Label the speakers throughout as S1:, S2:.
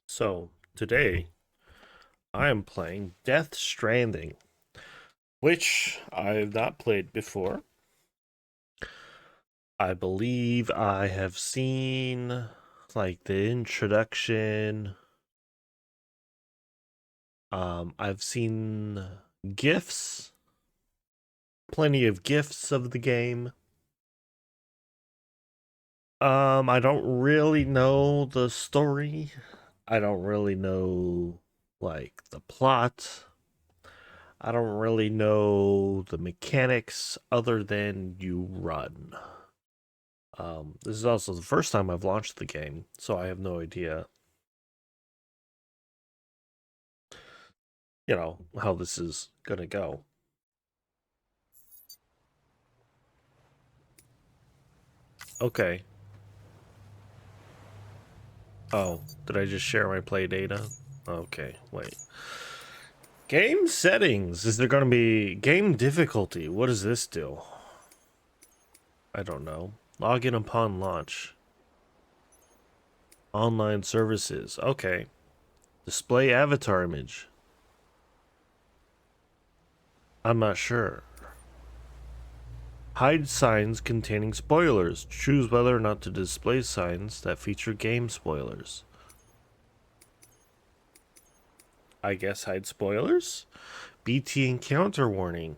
S1: So, today I am playing Death Stranding, which I've not played before. I believe I have seen like the introduction. I've seen gifs, plenty of gifs of the game. I don't really know the story. I don't really know like the plot. I don't really know the mechanics other than you run. This is also the first time I've launched the game, so I have no idea, how this is gonna go. Okay. Oh, did I just share my play data? Okay, wait. Game settings. Is there gonna be game difficulty? What does this do? I don't know. Login upon launch. Online services. Okay. Display avatar image. I'm not sure. Hide signs containing spoilers. Choose whether or not to display signs that feature game spoilers. I guess hide spoilers? BT encounter warning.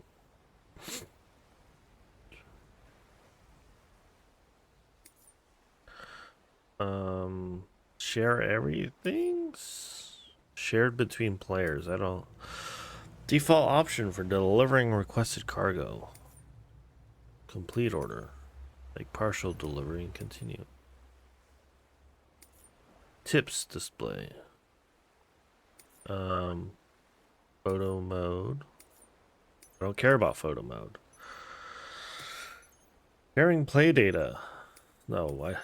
S1: Share everything? Shared between players. I don't. Default option for delivering requested cargo. Complete order. Like partial delivery and continue. Tips display. Um, Photo mode. I don't care about photo mode. Sharing play data. No, I.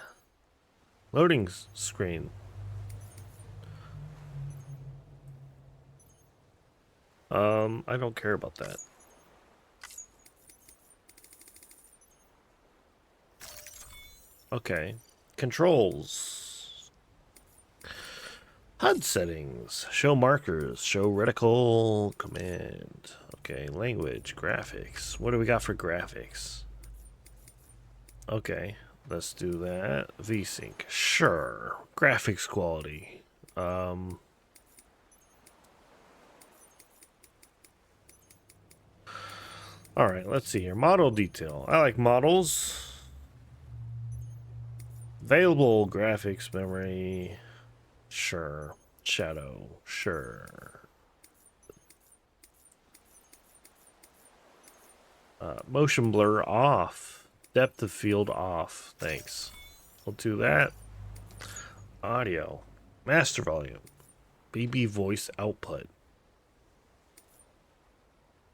S1: Loading screen. I don't care about that. Okay. Controls. HUD settings. Show markers. Show reticle command. Okay. Language. Graphics. What do we got for graphics? Okay. Let's do that. VSync. Sure. Graphics quality. Alright, let's see here. Model detail. I like models. Available graphics memory. Sure. Shadow. Sure. Motion blur off. Depth of field off. Thanks. We'll do that. Audio. Master volume. BB voice output.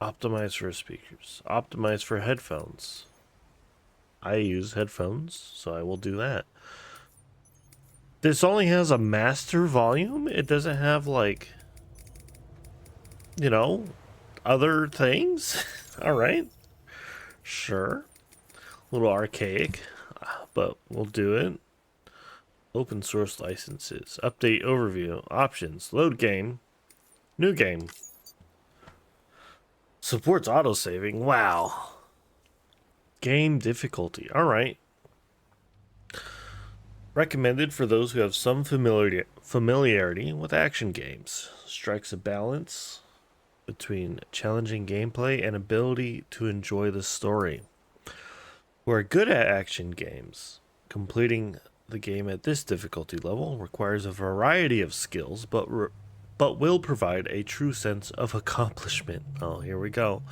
S1: Optimize for speakers. Optimize for headphones. I use headphones, so I will do that. This only has a master volume? It doesn't have, like, you know, other things? Alright. Sure. A little archaic, but we'll do it. Open source licenses. Update overview. Options. Load game. New game. Supports autosaving. Wow. Game difficulty. Alright. Recommended for those who have some familiarity with action games. Strikes a balance between challenging gameplay and ability to enjoy the story. Who are good at action games. Completing the game at this difficulty level requires a variety of skills, but will provide a true sense of accomplishment. Oh, here we go.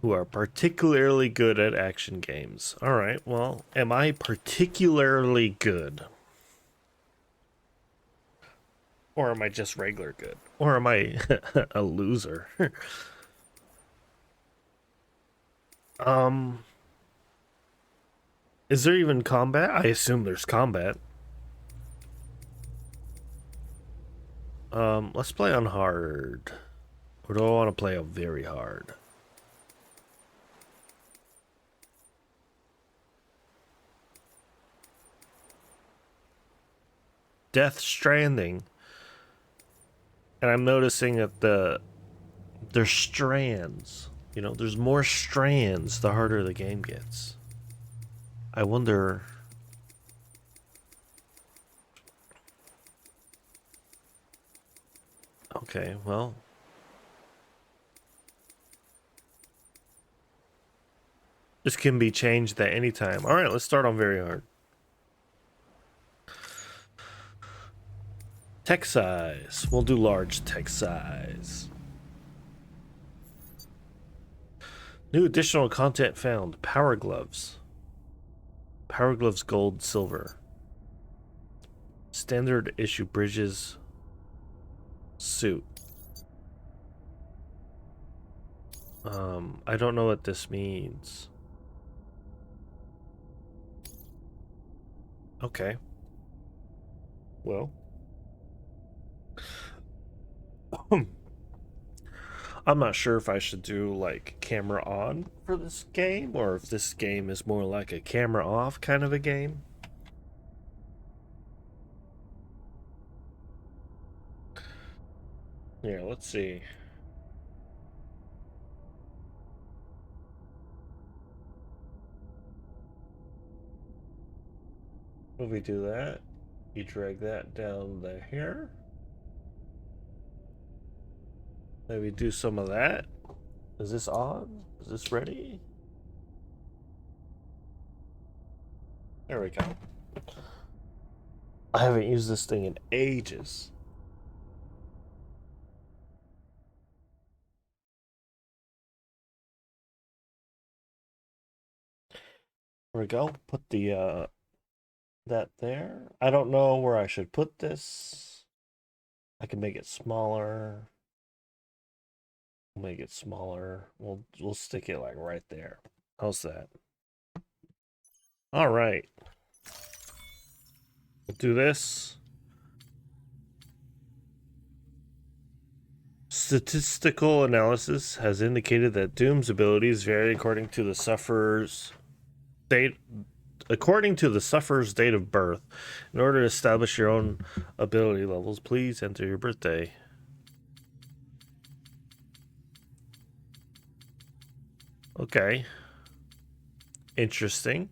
S1: Who are particularly good at action games. All right, well, am I particularly good? Or am I just regular good? Or am I a loser? um, is there even combat? I assume there's combat. Let's play on hard. Or do I want to play on very hard? Death Stranding. And I'm noticing that there's strands. You know, there's more strands the harder the game gets. I wonder. Okay, well. This can be changed at any time. Alright, let's start on very hard. Text size. We'll do large text size. New additional content found. Power gloves. Power gloves gold, silver. Standard issue bridges suit. I don't know what this means. Okay. Well. I'm not sure if I should do like camera on for this game or if this game is more like a camera off kind of a game. Yeah, let's see. If we do that, you drag that down the here. Maybe do some of that. Is this on? Is this ready? There we go. I haven't used this thing in ages. There we go. Put the that there. I don't know where I should put this. I can make it smaller. Make it smaller. We'll stick it like right there. How's that? All right. We'll do this. Statistical analysis has indicated that Doom's abilities vary according to the sufferer's date of birth. In order to establish your own ability levels, please enter your birthday. Okay. Interesting.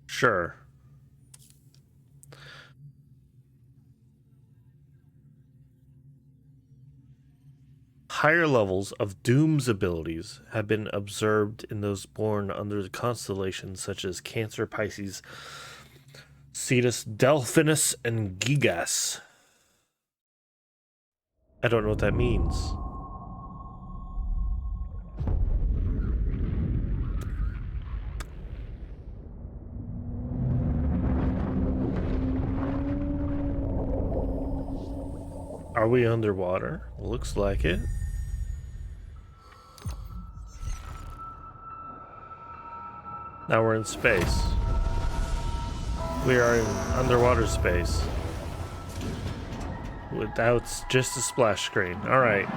S1: Sure. Higher levels of Doom's abilities have been observed in those born under the constellations such as Cancer, Pisces, Cetus, Delphinus, and Gigas. I don't know what that means. Are we underwater? Looks like it. Now we're in space. We are in underwater space. Without just a splash screen. Alright.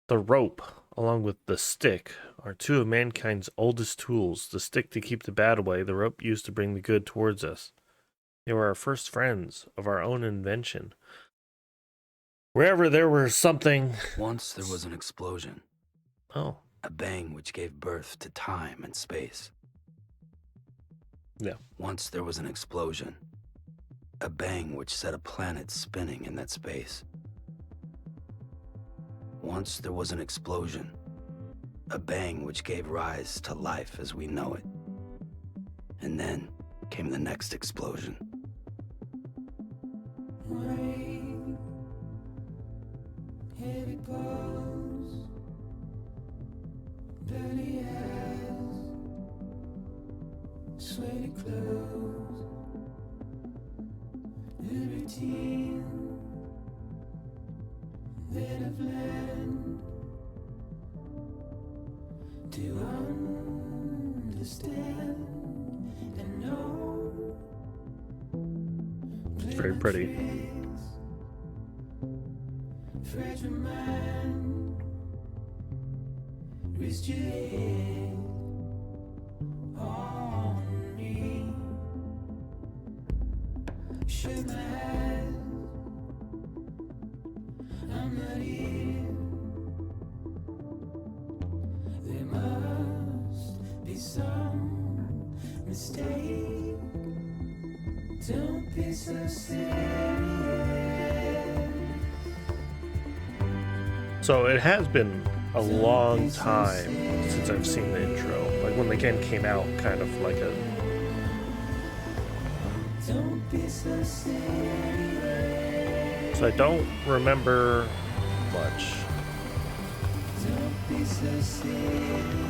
S1: The rope, along with the stick, are two of mankind's oldest tools. The stick to keep the bad away, the rope used to bring the good towards us. They were our first friends of our own invention. Wherever there was something...
S2: Once there was an explosion.
S1: Oh.
S2: A bang which gave birth to time and space.
S1: Yeah.
S2: Once there was an explosion. A bang which set a planet spinning in that space. Once there was an explosion. A bang which gave rise to life as we know it. And then came the next explosion.
S3: Rain, heavy clothes, dirty eyes, sweaty clothes, libertine, then I've learned to understand and know.
S1: It's very pretty.
S3: Fresh mind, Rest your head on me. Shake my hand. I'm not here. There must be some mistake. Don't be so serious.
S1: So it has been a long time since I've seen the intro. Like when the game came out, kind of like a.
S3: Don't be so serious.
S1: So I don't remember much.
S3: Don't be so serious.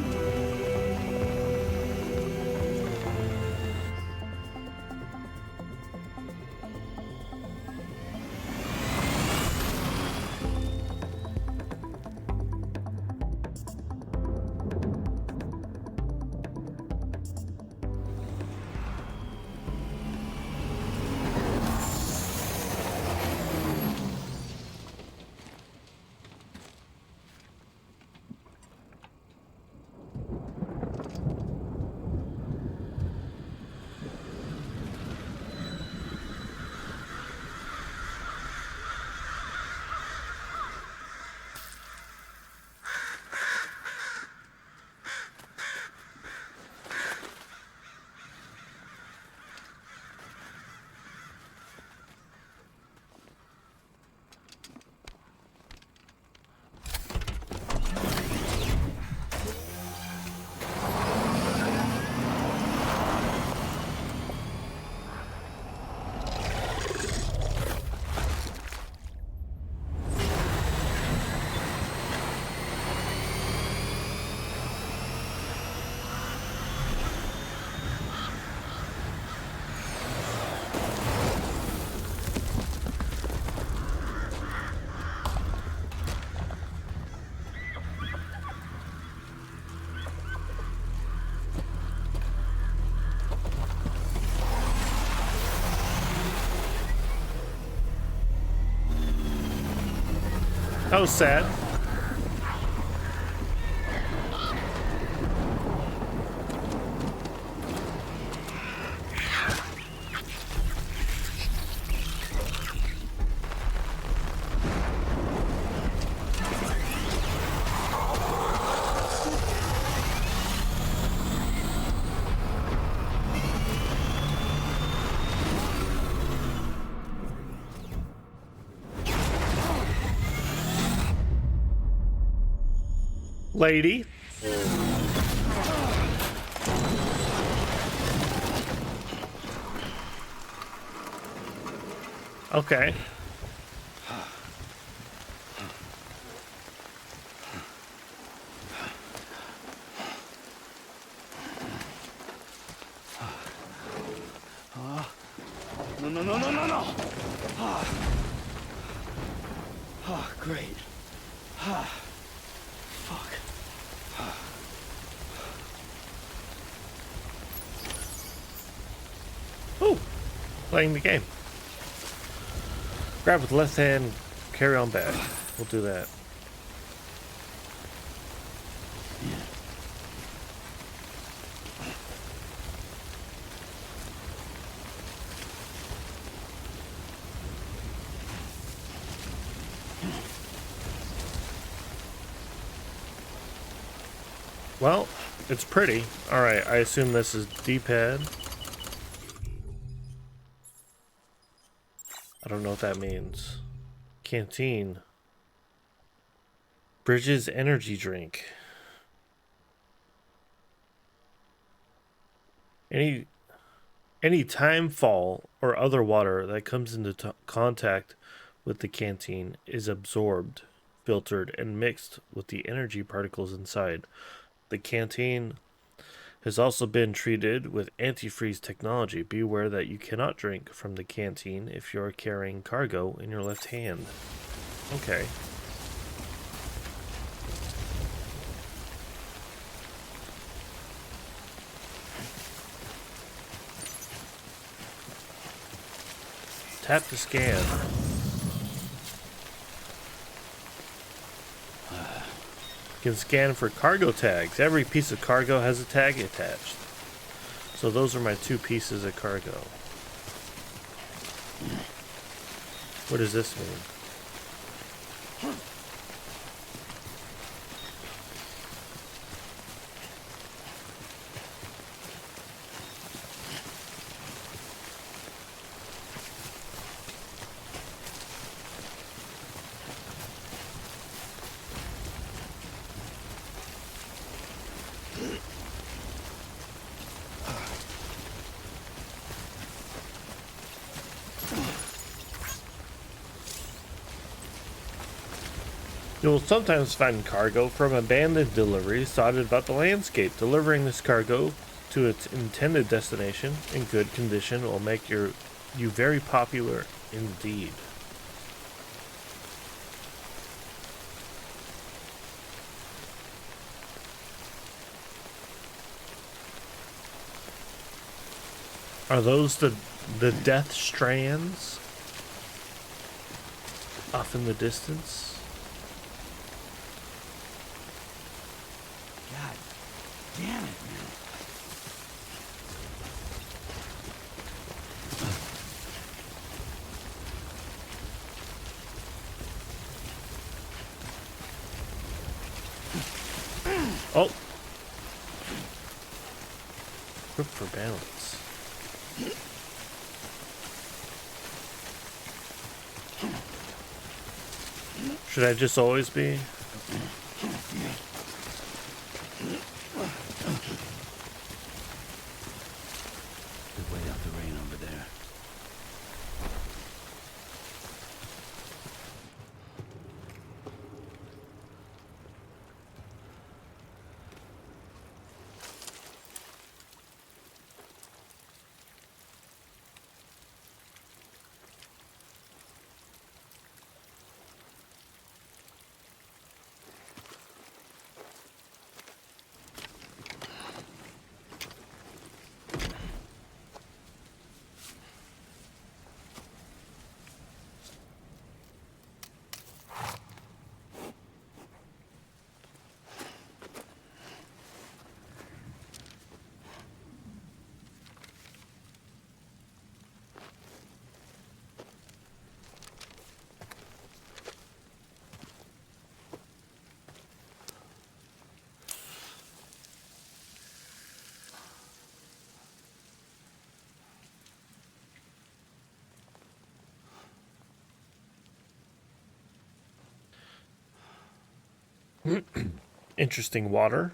S1: That was sad. Lady. Okay.
S2: No. Great. Fuck.
S1: Ooh, playing the game. Grab with the left hand, carry on back. We'll do that. Well, it's pretty. Alright, I assume this is D-pad. I don't know what that means. Canteen. Bridges energy drink. Any time fall or other water that comes into contact with the canteen is absorbed, filtered, and mixed with the energy particles inside. The canteen has also been treated with antifreeze technology. Be aware that you cannot drink from the canteen if you are carrying cargo in your left hand. Okay. Tap to scan. You can scan for cargo tags. Every piece of cargo has a tag attached. So those are my 2 pieces of cargo. What does this mean? You will sometimes find cargo from abandoned deliveries dotted about the landscape. Delivering this cargo to its intended destination in good condition will make you very popular indeed. Are those the death strands off in the distance?
S2: God damn it, man.
S1: Oh! Grip for balance. Should I just always be?
S2: Good way out the rain over there.
S1: Interesting water.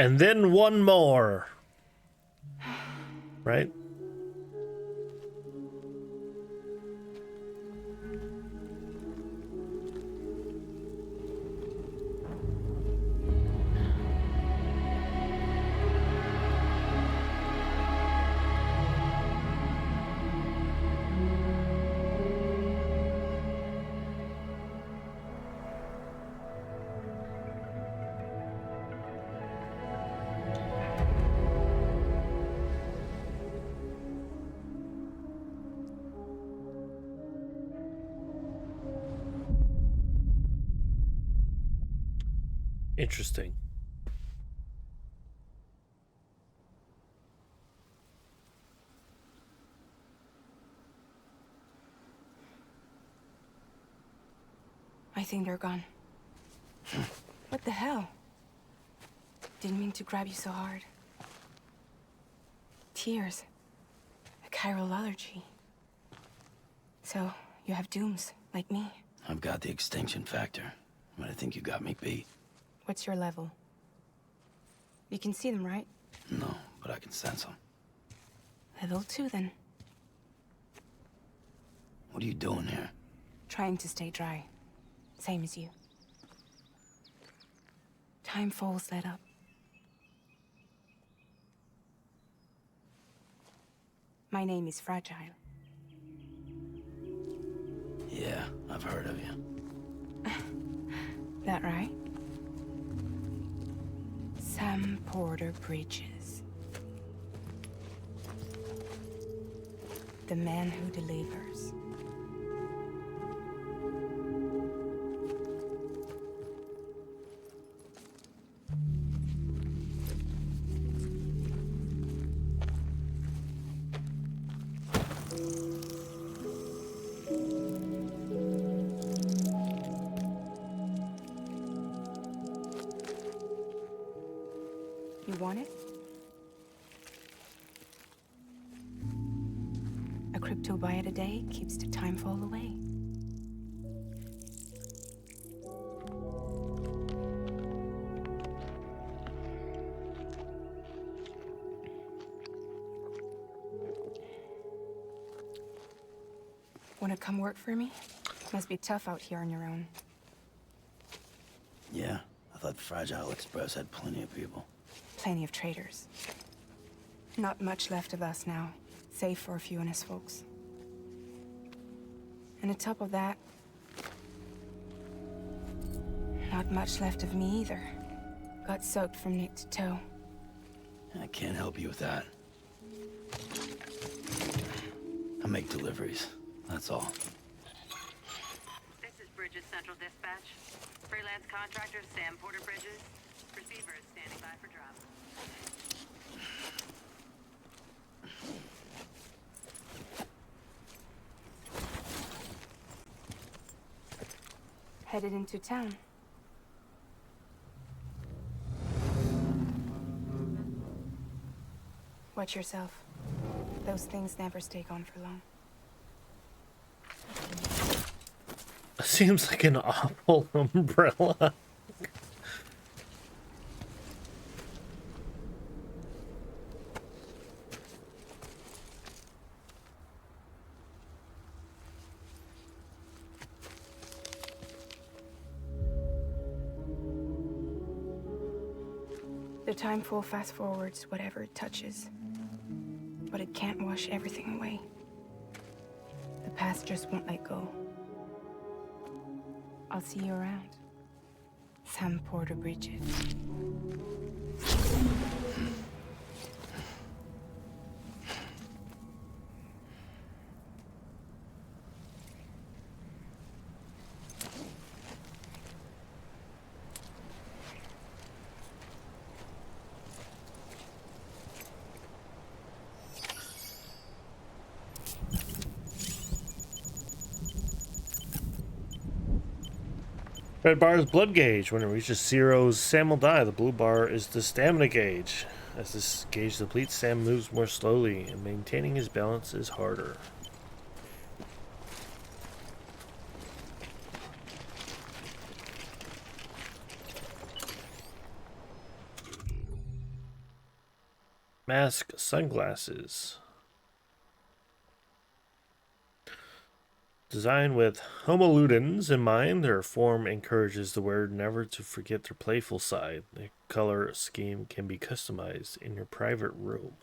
S1: And then one more. Right? Interesting.
S4: I think they're gone. What the hell? Didn't mean to grab you so hard. Tears. A chiral allergy. So, you have dooms, like me.
S2: I've got the extinction factor, but I think you got me beat.
S4: What's your level? You can see them, right?
S2: No, but I can sense them.
S4: Level 2, then.
S2: What are you doing here?
S4: Trying to stay dry. Same as you. Time falls let up. My name is Fragile.
S2: Yeah, I've heard of you.
S4: That right? Sam Porter Bridges. The man who delivers. You want it? A crypto byte a day keeps the time fall away. Wanna come work for me? Must be tough out here on your own.
S2: Yeah, I thought Fragile Express had plenty of people.
S4: Plenty of traitors. Not much left of us now, save for a few honest folks. And on top of that, not much left of me either. Got soaked from neck to toe.
S2: I can't help you with that. I make deliveries, that's all.
S5: This is Bridges Central Dispatch. Freelance contractor Sam Porter Bridges. Receiver is standing by for drop.
S4: Headed into town. Watch yourself. Those things never stay gone for long.
S1: Seems like an awful umbrella.
S4: The time fall fast forwards whatever it touches. But it can't wash everything away. The past just won't let go. I'll see you around. Sam Porter Bridges.
S1: Red bar is blood gauge. When it reaches zeros, Sam will die. The blue bar is the stamina gauge. As this gauge depletes, Sam moves more slowly, and maintaining his balance is harder. Mask sunglasses. Designed with homoludins in mind, their form encourages the wearer never to forget their playful side. The color scheme can be customized in your private room.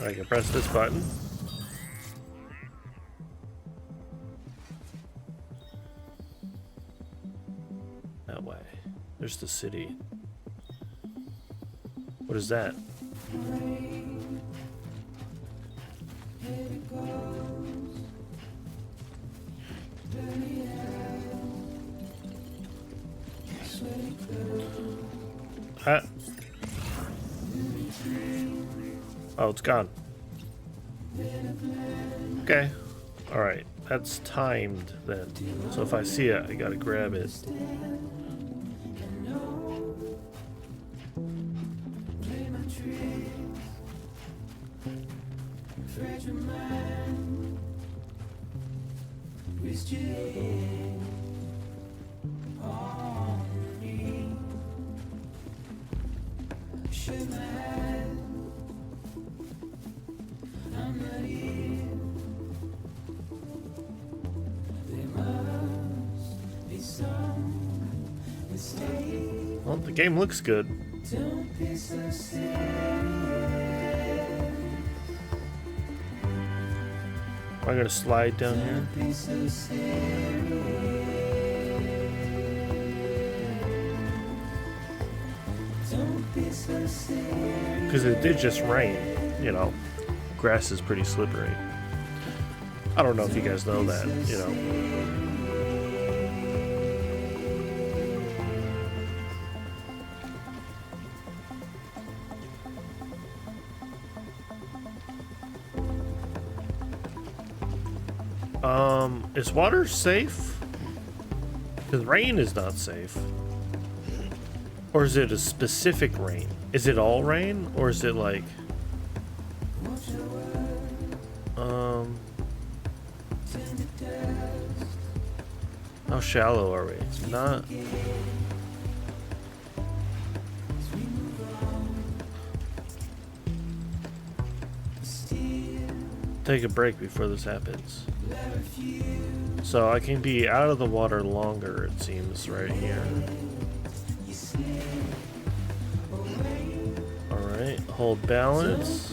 S1: I can press this button. That way. There's the city. What is that? Ah. Oh, it's gone. Okay. Alright. That's timed then. So if I see it, I gotta grab it. Well, the game looks good. Am I gonna slide down here? Because it did just rain, you know. Grass is pretty slippery. I don't know if you guys know that, you know. Is water safe? Because rain is not safe. Or is it a specific rain? Is it all rain? Or is it like... How shallow are we? Not... Take a break before this happens. So I can be out of the water longer, it seems, right here. Alright, hold balance.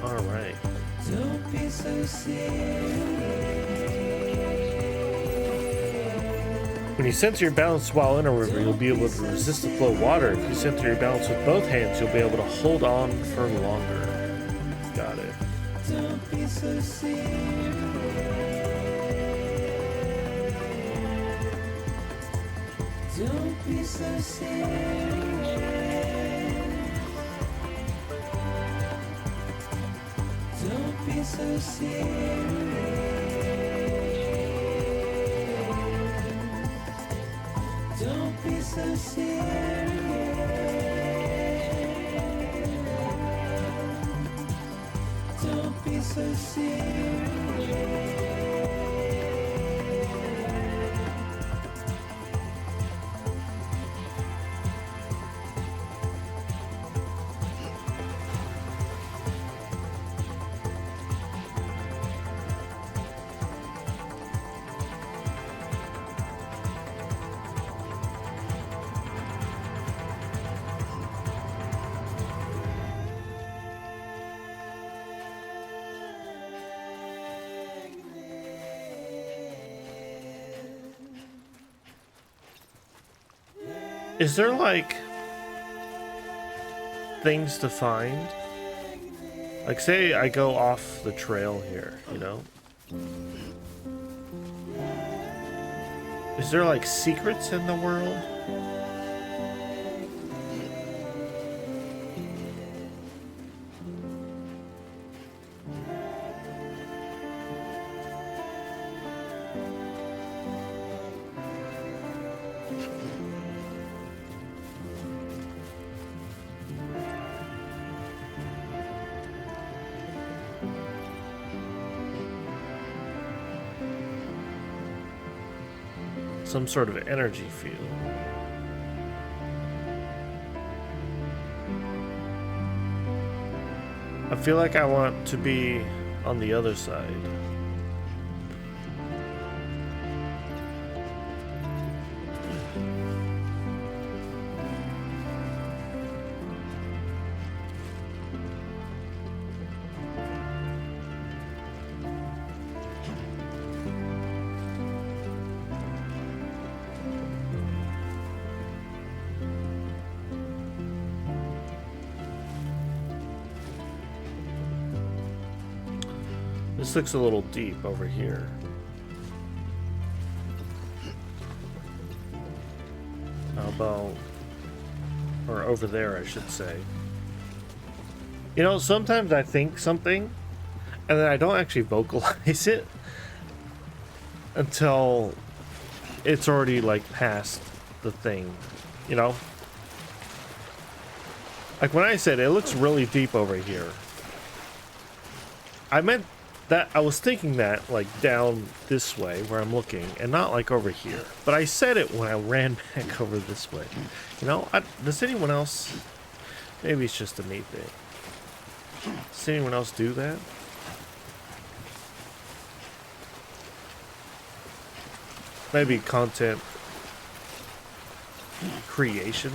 S1: Alright. When you center your balance while in a river, you'll be able to resist the flow of water. If you center your balance with both hands, you'll be able to hold on for longer. Got it.
S3: Don't be so serious. Don't be so serious. Don't be so serious. Don't be so serious. Don't be so serious.
S1: Is there like things to find? Like say I go off the trail here, you know? Is there like secrets in the world? some sort of energy field. I feel like I want to be on the other side. This looks a little deep over here. How about, or over there, I should say. You know, sometimes I think something, and then I don't actually vocalize it until it's already, like, past the thing, you know? Like, when I said it looks really deep over here, I meant that I was thinking that like down this way where I'm looking and not like over here, but I said it when I ran back over this way. You know, does anyone else, maybe it's just a me thing, does anyone else do that? Maybe content creation,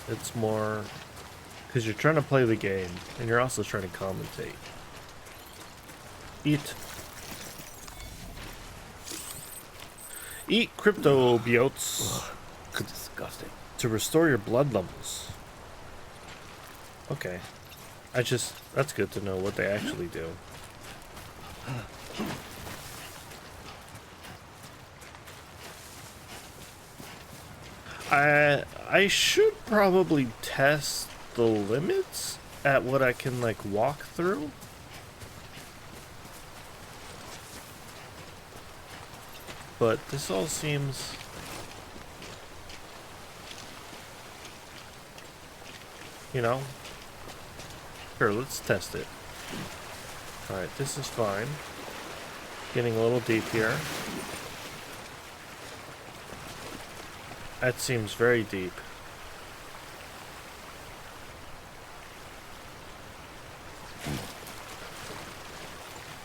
S1: it's more because you're trying to play the game and you're also trying to commentate. Eat cryptobiotes.
S2: Ugh, disgusting.
S1: To restore your blood levels. Okay. That's good to know what they actually do. I should probably test the limits at what I can like walk through. But this all seems... You know? Sure, let's test it. Alright, this is fine. Getting a little deep here. That seems very deep.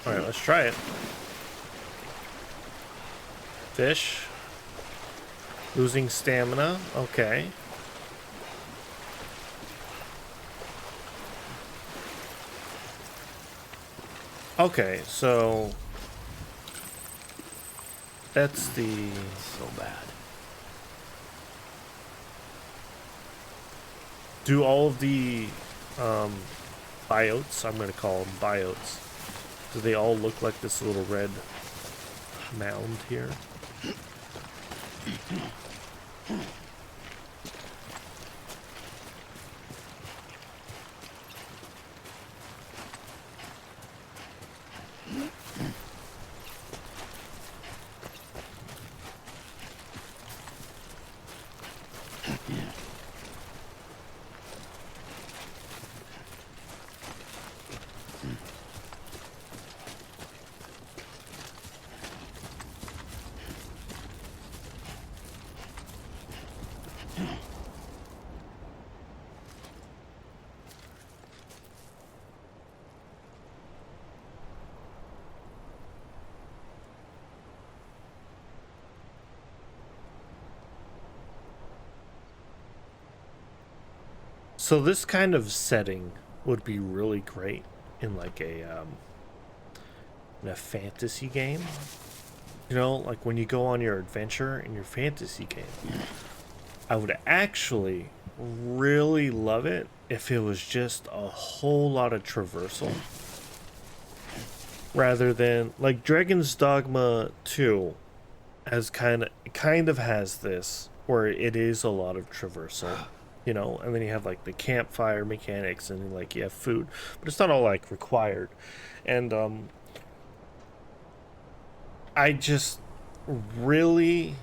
S1: Alright, let's try it. Fish. Losing stamina. Okay. Okay, so that's the
S2: So bad.
S1: do all of the biotes, I'm going to call them biotes, do they all look like this little red mound here? So this kind of setting would be really great in like in a fantasy game. You know, like when you go on your adventure in your fantasy game. I would actually really love it if it was just a whole lot of traversal. Rather than like Dragon's Dogma 2 has kind of has this where it is a lot of traversal. You know, and then you have like the campfire mechanics and like you have food, but it's not all like required. And I just really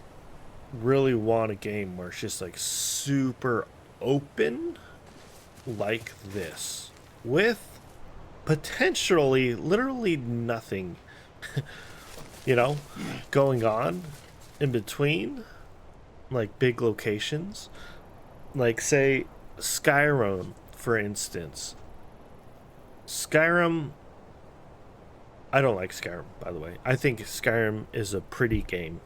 S1: want a game where it's just like super open like this with potentially literally nothing you know going on, in between, like big locations, like say Skyrim, for instance. Skyrim, I don't like Skyrim, by the way. I think Skyrim is a pretty game,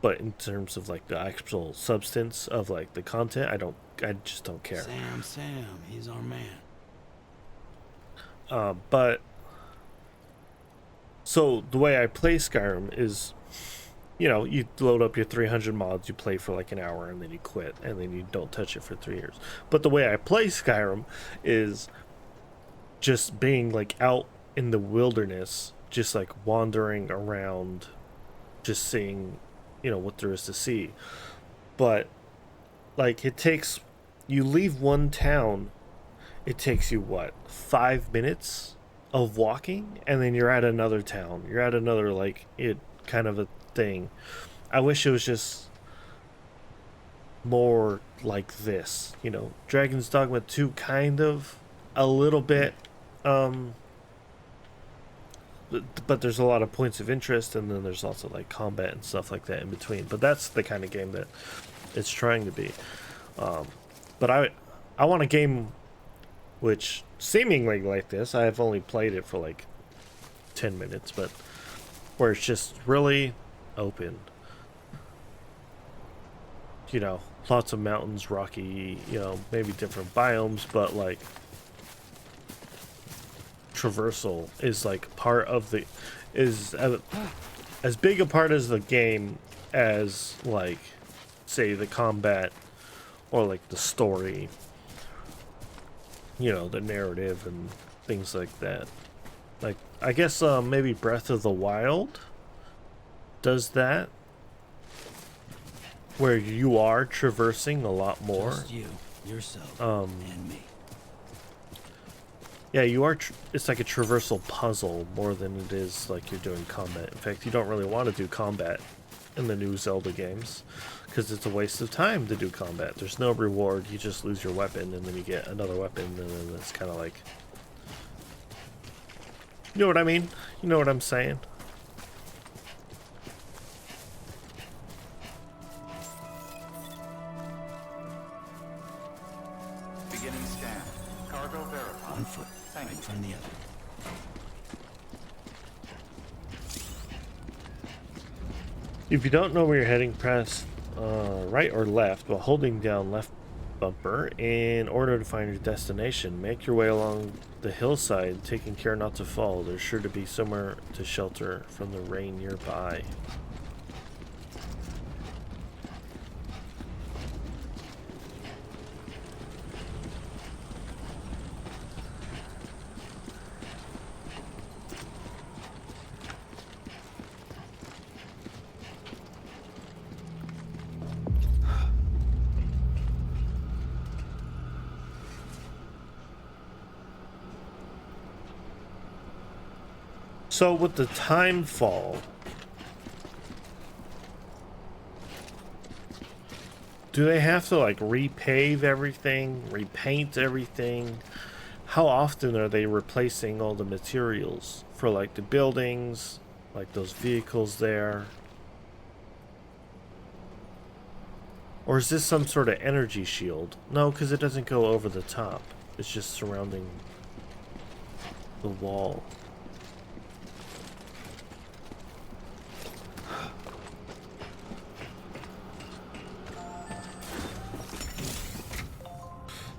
S1: but in terms of like the actual substance of like the content, I just don't care.
S2: Sam, he's our man.
S1: But so the way I play Skyrim is, you load up your 300 mods, you play for like an hour, and then you quit, and then you don't touch it for 3 years. But the way I play Skyrim is just being like out in the wilderness, just like wandering around, just seeing, what there is to see. But like you leave one town, it takes you what, 5 minutes of walking, and then you're at another town. You're at another like it kind of a thing. I wish it was just more like this, Dragon's Dogma 2 kind of a little bit, but there's a lot of points of interest, and then there's also like combat and stuff like that in between. But that's the kind of game that it's trying to be. But I want a game which seemingly like this. I have only played it for like 10 minutes, but where it's just really open. Lots of mountains, rocky, maybe different biomes, but like traversal is like part of the is as big a part as the game as like say the combat or like the story, the narrative and things like that. Like I guess maybe Breath of the Wild does that, where you are traversing a lot more.
S2: Just you, yourself, and me.
S1: Yeah, you are. It's like a traversal puzzle more than it is like you're doing combat. In fact, you don't really want to do combat in the new Zelda games because it's a waste of time to do combat. There's no reward. You just lose your weapon, and then you get another weapon, and then it's kind of like, you know what I mean? You know what I'm saying?
S6: Beginning scan. Cargo verified.
S2: One foot, right in front of the other.
S1: If you don't know where you're heading, press right or left while holding down left bumper in order to find your destination. Make your way along the hillside, taking care not to fall. There's sure to be somewhere to shelter from the rain nearby. So with the time fall, do they have to like repave everything, repaint everything? How often are they replacing all the materials for like the buildings, like those vehicles there? Or is this some sort of energy shield? No, because it doesn't go over the top. It's just surrounding the wall.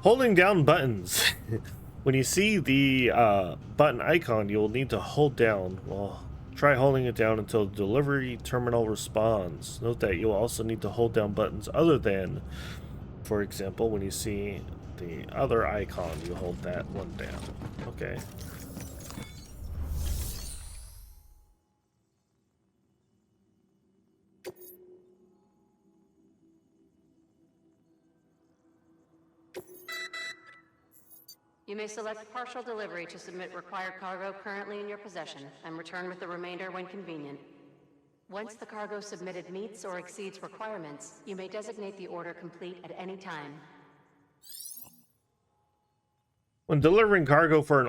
S1: Holding down buttons. When you see the button icon, you'll need to hold down. Well, try holding it down until the delivery terminal responds. Note that you'll also need to hold down buttons other than, for example, when you see the other icon, you hold that one down. Okay.
S5: You may select partial delivery to submit required cargo currently in your possession and return with the remainder when convenient. Once the cargo submitted meets or exceeds requirements, you may designate the order complete at any time.
S1: When delivering cargo for an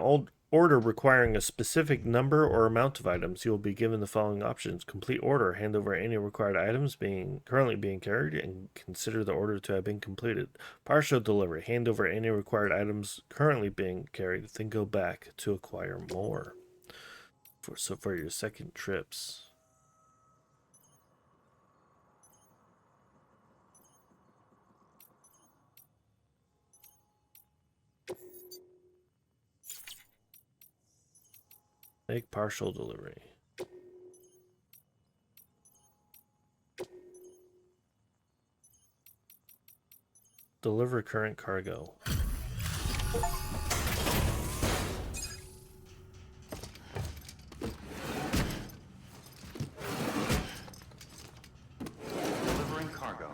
S1: order requiring a specific number or amount of items, you will be given the following options. Complete order, hand over any required items currently being carried, and consider the order to have been completed. Partial delivery, hand over any required items currently being carried, then go back to acquire more. For your second trips. Make partial delivery. Deliver current cargo.
S6: Delivering cargo.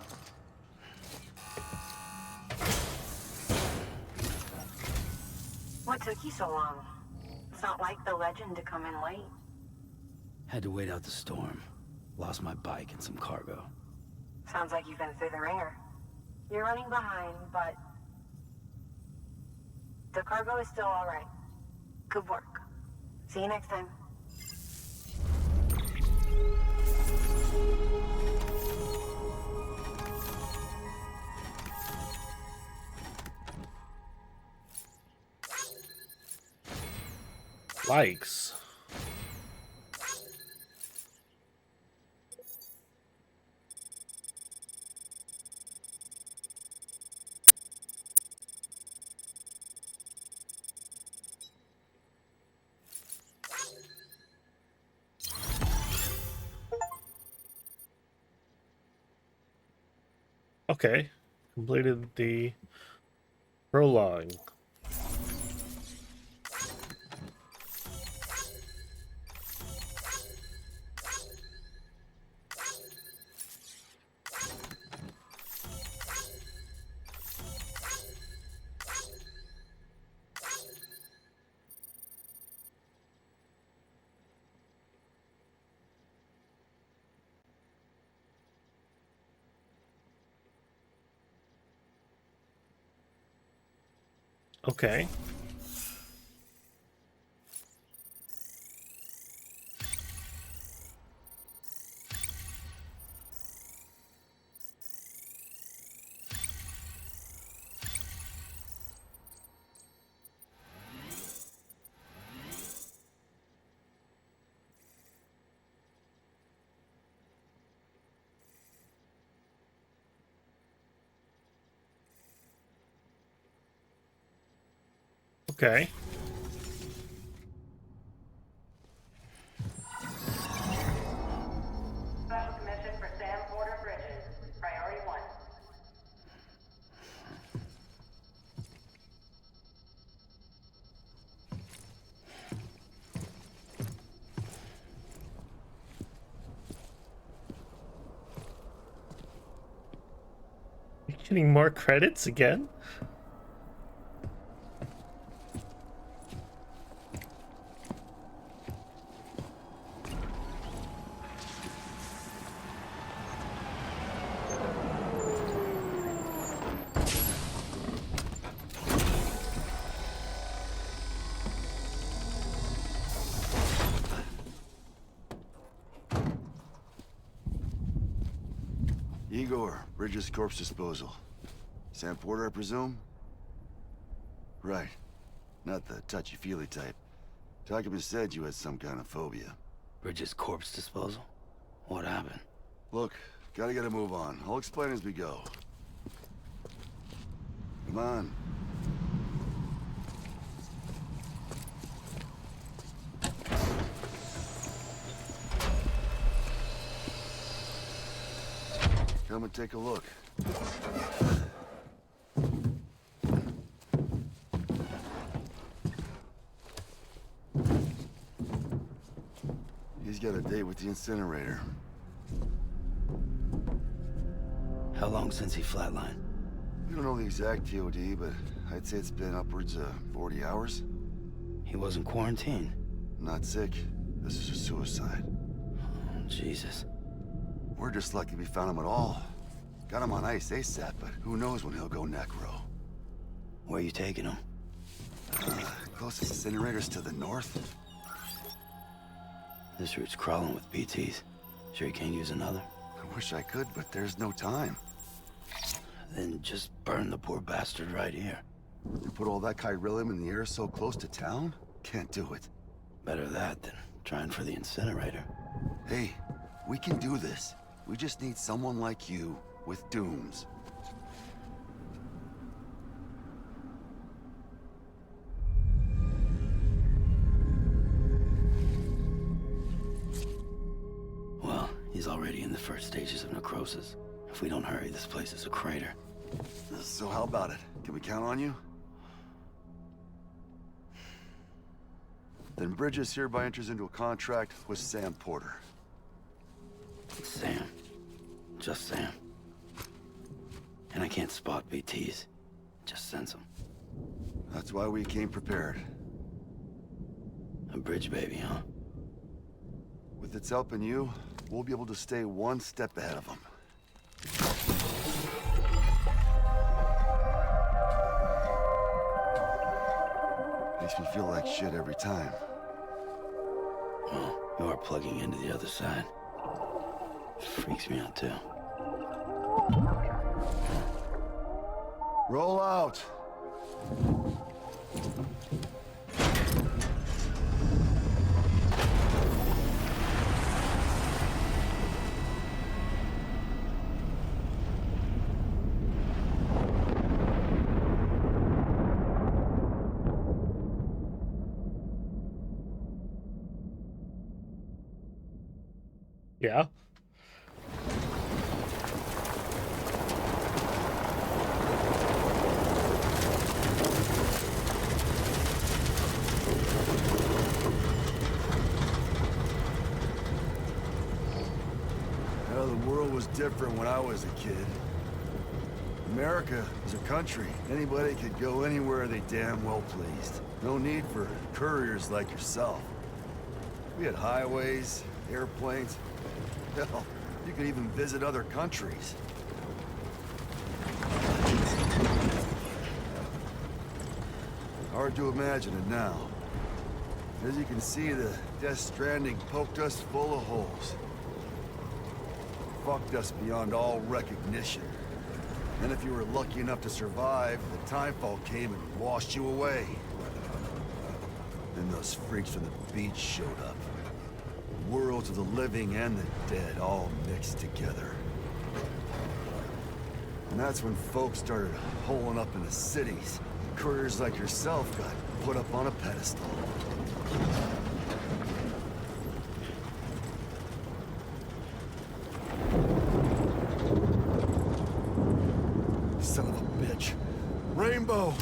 S7: What took you so long? It's not like the legend to come in late.
S2: Had to wait out the storm. Lost my bike and some cargo.
S7: Sounds like you've been through the ringer. You're running behind, but the cargo is still all right. Good work. See you next time.
S1: Likes. Okay, completed the prologue. Okay. Okay.
S7: Special commission for Sam Porter Bridges. Priority 1.
S1: You're getting more credits again?
S8: Igor, Bridges Corpse Disposal. Sam Porter, I presume? Right. Not the touchy-feely type. Document said you had some kind of phobia.
S2: Bridges corpse disposal? What happened?
S8: Look, gotta get a move on. I'll explain as we go. Come on. Come and take a look. He's got a date with the incinerator.
S2: How long since he flatlined?
S8: We don't know the exact TOD, but I'd say it's been upwards of 40 hours.
S2: He wasn't quarantined.
S8: Not sick. This is a suicide.
S2: Oh, Jesus.
S8: We're just lucky we found him at all. Got him on ice ASAP, but who knows when he'll go necro.
S2: Where you taking him?
S8: closest incinerators to the north?
S2: This route's crawling with BTs. Sure you can't use another?
S8: I wish I could, but there's no time.
S2: Then just burn the poor bastard right here.
S8: You put all that chiralium in the air so close to town? Can't do it.
S2: Better that than trying for the incinerator.
S8: Hey, we can do this. We just need someone like you with dooms.
S2: Well, he's already in the first stages of necrosis. If we don't hurry, this place is a crater.
S8: So how about it? Can we count on you? Then Bridges hereby enters into a contract with Sam Porter.
S2: Sam. Just Sam. And I can't spot BTs. Just sense them.
S8: That's why we came prepared.
S2: A bridge baby, huh?
S8: With its help and you, we'll be able to stay one step ahead of them. Makes me feel like shit every time.
S2: Well, you are plugging into the other side. Freaks me out, too.
S8: Roll out!
S1: Yeah.
S8: Well, the world was different when I was a kid. America was a country. Anybody could go anywhere they damn well pleased. No need for couriers like yourself. We had highways, airplanes. Hell, you could even visit other countries. Hard to imagine it now. As you can see, the Death Stranding poked us full of holes. Fucked us beyond all recognition. And if you were lucky enough to survive, the timefall came and washed you away. Then those freaks from the beach showed up. Worlds of the living and the dead all mixed together. And that's when folks started holing up in the cities. Couriers like yourself got put up on a pedestal. Son of a bitch. Rainbow!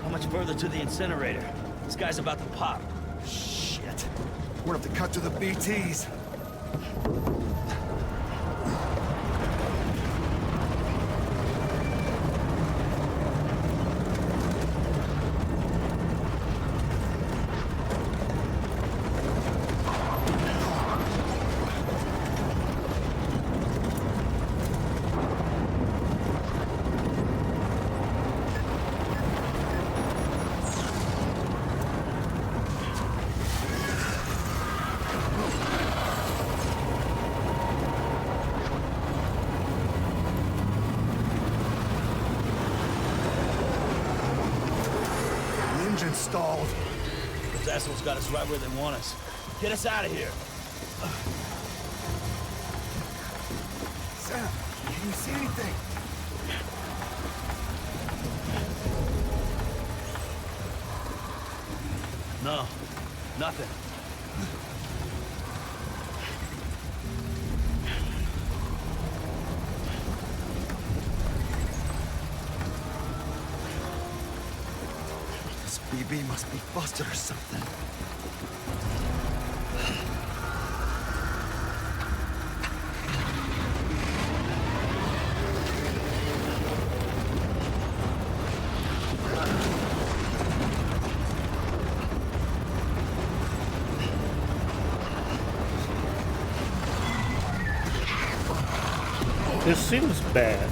S9: How much further to the incinerator? This guy's about to pop.
S8: Shit. We're gonna have to cut to the BTs. Engine stalled.
S9: Those assholes got us right where they want us. Get us out of here.
S8: Sam, can you see anything?
S9: No, nothing.
S8: This BB must be busted or something.
S1: This seems bad.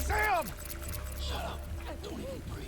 S8: Sam!
S2: Shut up. Don't even breathe.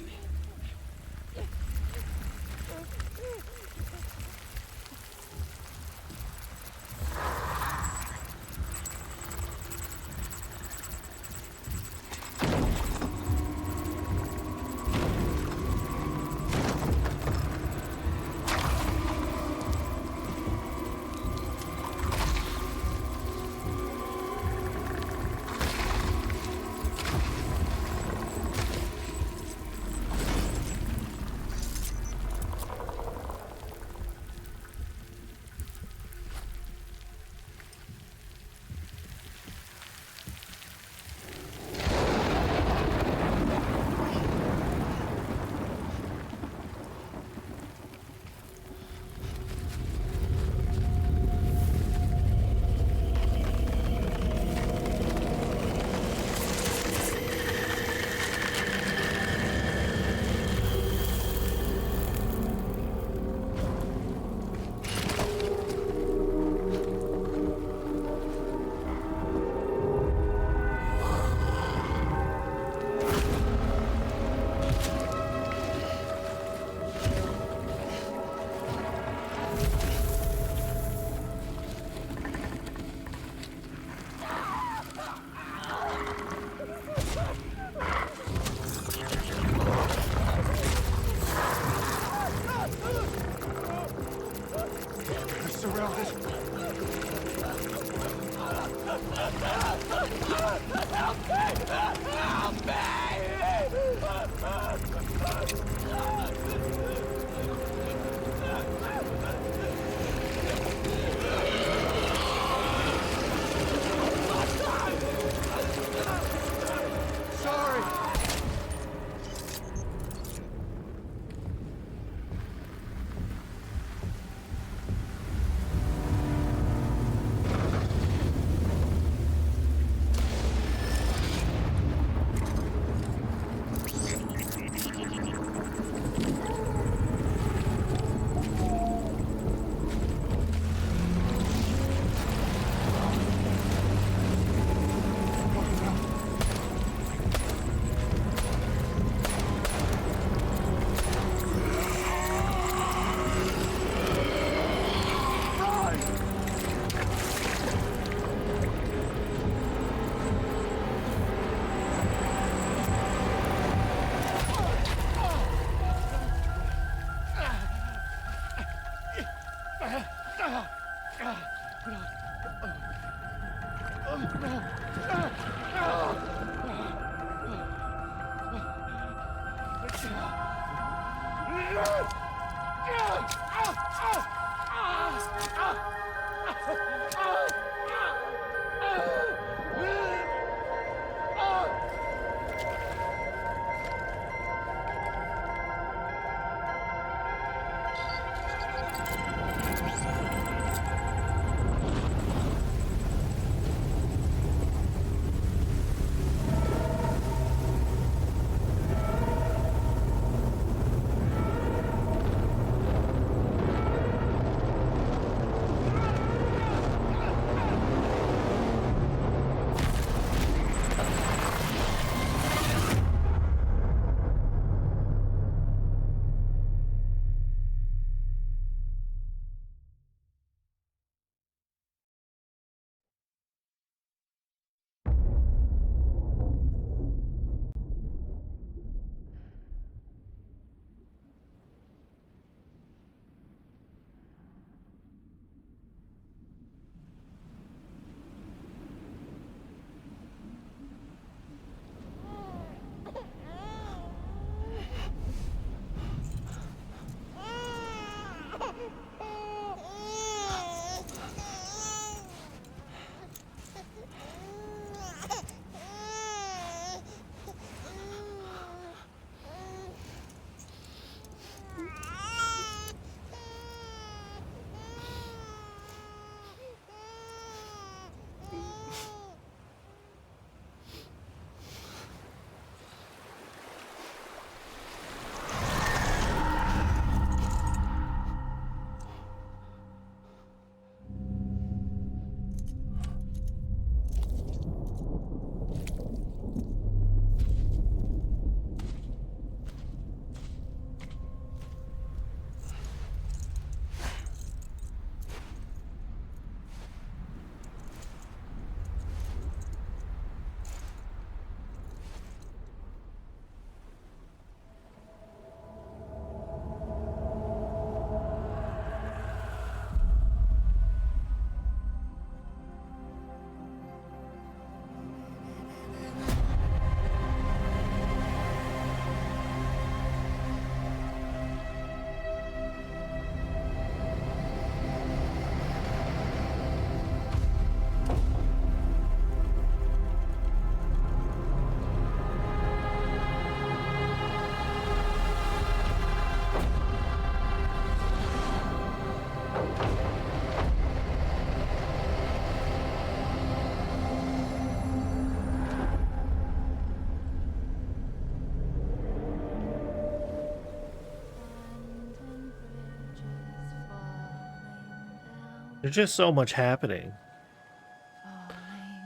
S1: There's just so much happening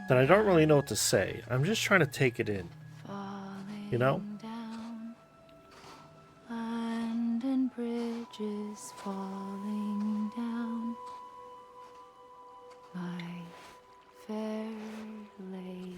S1: that I don't really know what to say. I'm just trying to take it in. You know?
S10: Down, land and bridges falling down, my fair lady.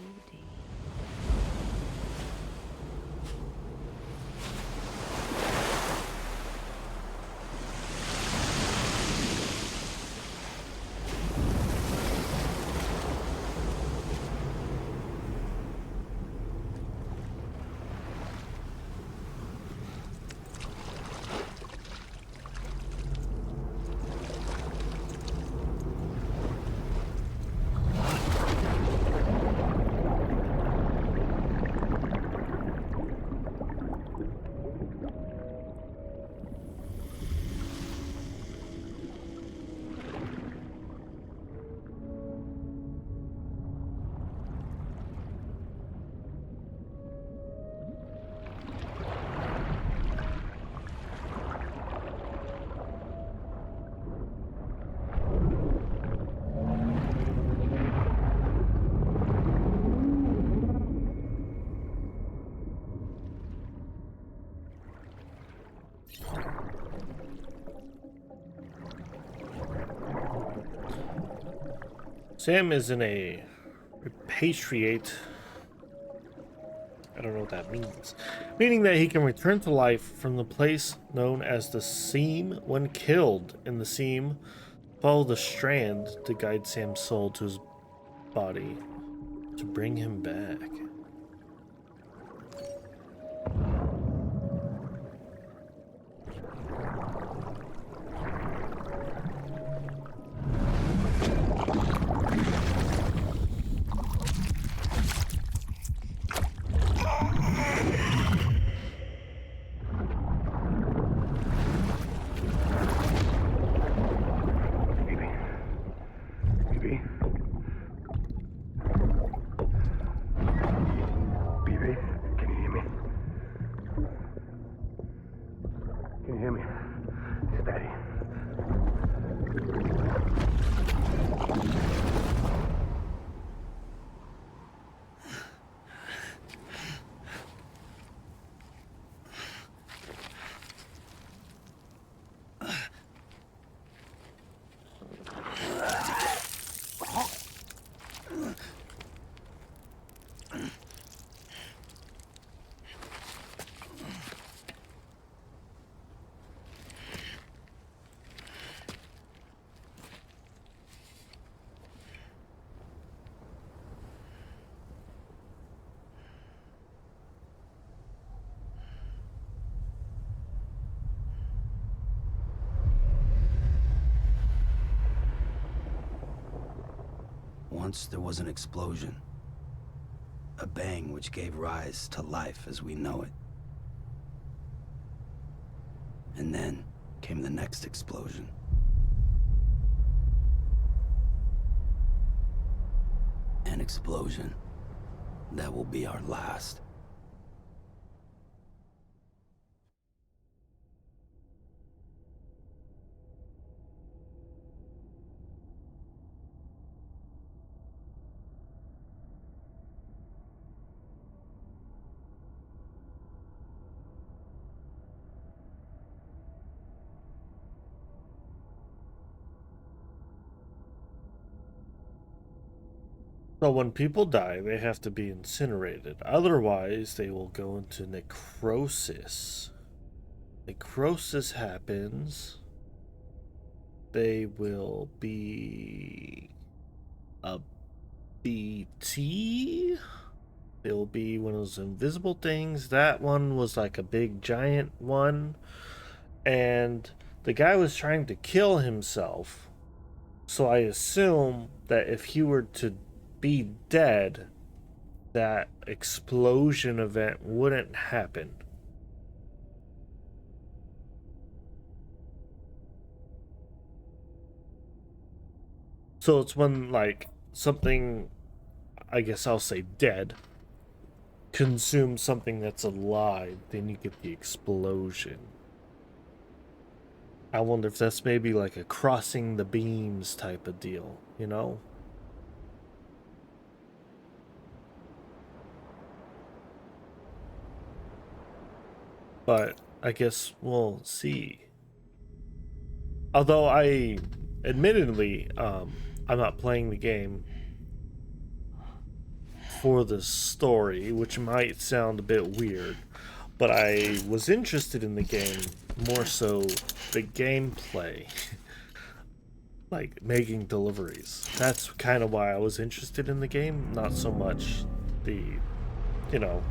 S1: Sam is in a repatriate. I don't know what that means. Meaning that he can return to life from the place known as the Seam when killed. In the Seam, follow the strand to guide Sam's soul to his body to bring him back.
S2: Once there was an explosion. A bang which gave rise to life as we know it. And then came the next explosion. An explosion that will be our last.
S1: So when people die, they have to be incinerated. Otherwise, they will go into necrosis. Necrosis happens. They will be a BT. They'll be one of those invisible things. That one was like a big giant one. And the guy was trying to kill himself. So I assume that if he were to be dead, that explosion event wouldn't happen. So it's when, like, something, I guess I'll say dead, consumes something that's alive, then you get the explosion. I wonder if that's maybe like a crossing the beams type of deal, you know? But I guess we'll see. Although admittedly, I'm not playing the game for the story, which might sound a bit weird, but I was interested in the game more so the gameplay, like making deliveries. That's kind of why I was interested in the game, not so much the, you know,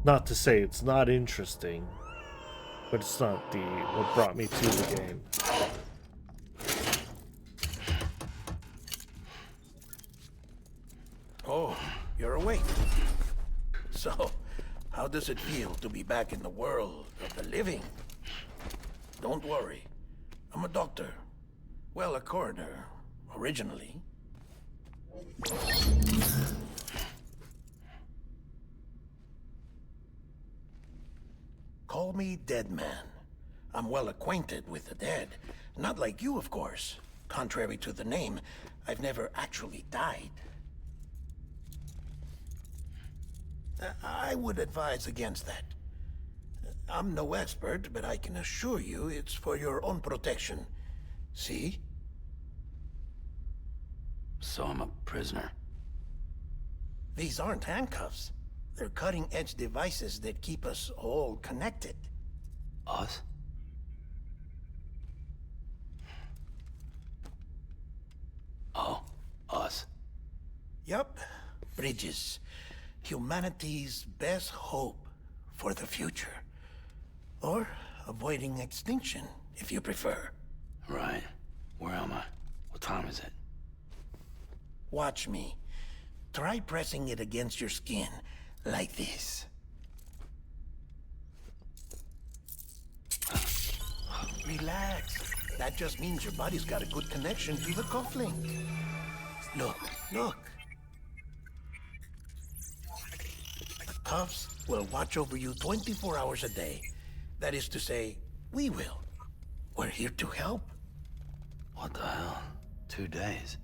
S1: not to say it's not interesting, but it's not the what brought me to the game.
S11: Oh, you're awake. So, how does it feel to be back in the world of the living? Don't worry. I'm a doctor. Well, a coroner, originally. Call me Dead Man. I'm well acquainted with the dead. Not like you, of course. Contrary to the name, I've never actually died. I would advise against that. I'm no expert, but I can assure you it's for your own protection. See?
S2: So I'm a prisoner.
S11: These aren't handcuffs. They're cutting-edge devices that keep us all connected.
S2: Us? Oh, us.
S11: Yup. Bridges. Humanity's best hope for the future. Or avoiding extinction, if you prefer.
S2: Right. Where am I? What time is it?
S11: Watch me. Try pressing it against your skin, like this. Relax. That just means your body's got a good connection to the cufflink. Look, look. The cuffs will watch over you 24 hours a day. That is to say, we will. We're here to help.
S2: What the hell? 2 days?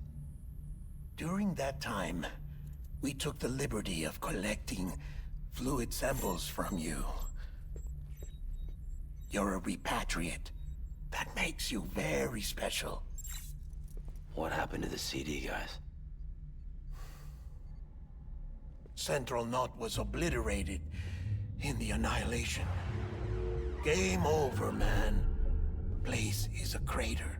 S11: During that time, we took the liberty of collecting fluid samples from you. You're a repatriate. That makes you very special.
S2: What happened to the CD guys?
S11: Central Knot was obliterated in the Annihilation. Game over, man. Place is a crater.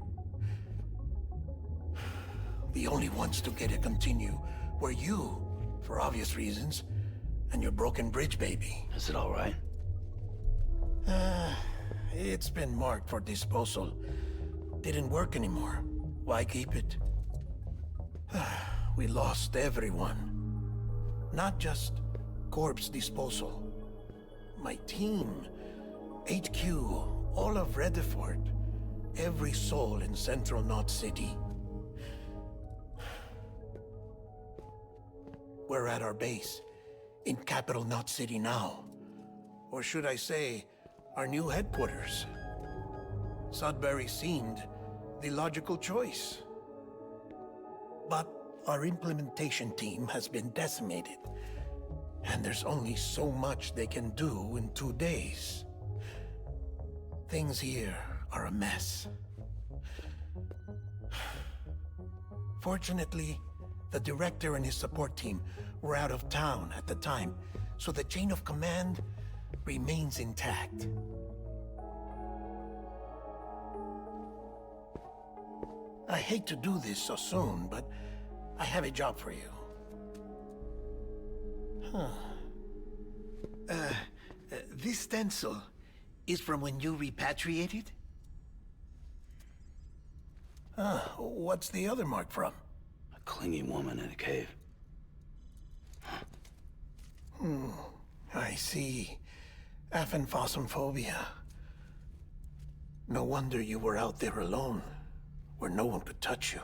S11: The only ones to get it continue were you, for obvious reasons, and your broken bridge baby.
S2: Is it all right?
S11: It's been marked for disposal. Didn't work anymore. Why keep it? We lost everyone. Not just corpse disposal. My team, HQ, all of Redefort, every soul in Central Knot City. We're at our base, in Capital Knot City now. Or should I say, our new headquarters. Sudbury seemed the logical choice. But our implementation team has been decimated, and there's only so much they can do in 2 days. Things here are a mess. Fortunately, the director and his support team were out of town at the time, so the chain of command remains intact. I hate to do this so soon, but I have a job for you. This stencil is from when you repatriated? What's the other mark from?
S2: A clingy woman in a cave.
S11: I see. Aphenphosmphobia. No wonder you were out there alone, where no one could touch you.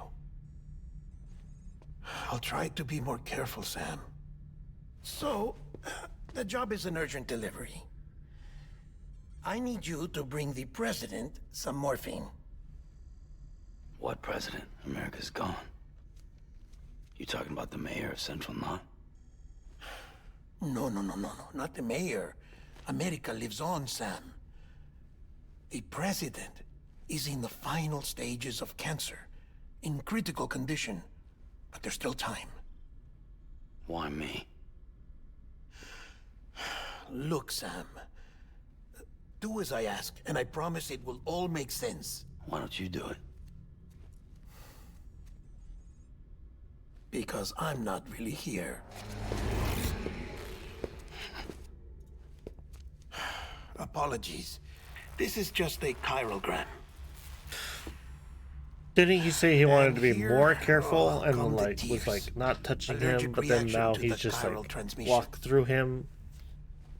S11: I'll try to be more careful, Sam. So, the job is an urgent delivery. I need you to bring the president some morphine.
S2: What president? America's gone. You talking about the mayor of Central Knot?
S11: No, not the mayor. America lives on, Sam. The president is in the final stages of cancer, in critical condition, but there's still time.
S2: Why me?
S11: Look, Sam. Do as I ask, and I promise it will all make sense.
S2: Why don't you do it?
S11: Because I'm not really here. Apologies. This is just a chirogram.
S1: Didn't he say he wanted to be
S11: here,
S1: more careful and
S11: come the
S1: like was
S11: tears.
S1: like not touching
S11: Allergic
S1: him, but then
S11: reaction
S1: now
S11: to
S1: he's
S11: the
S1: just
S11: chiral
S1: like
S11: transmission.
S1: walk through him?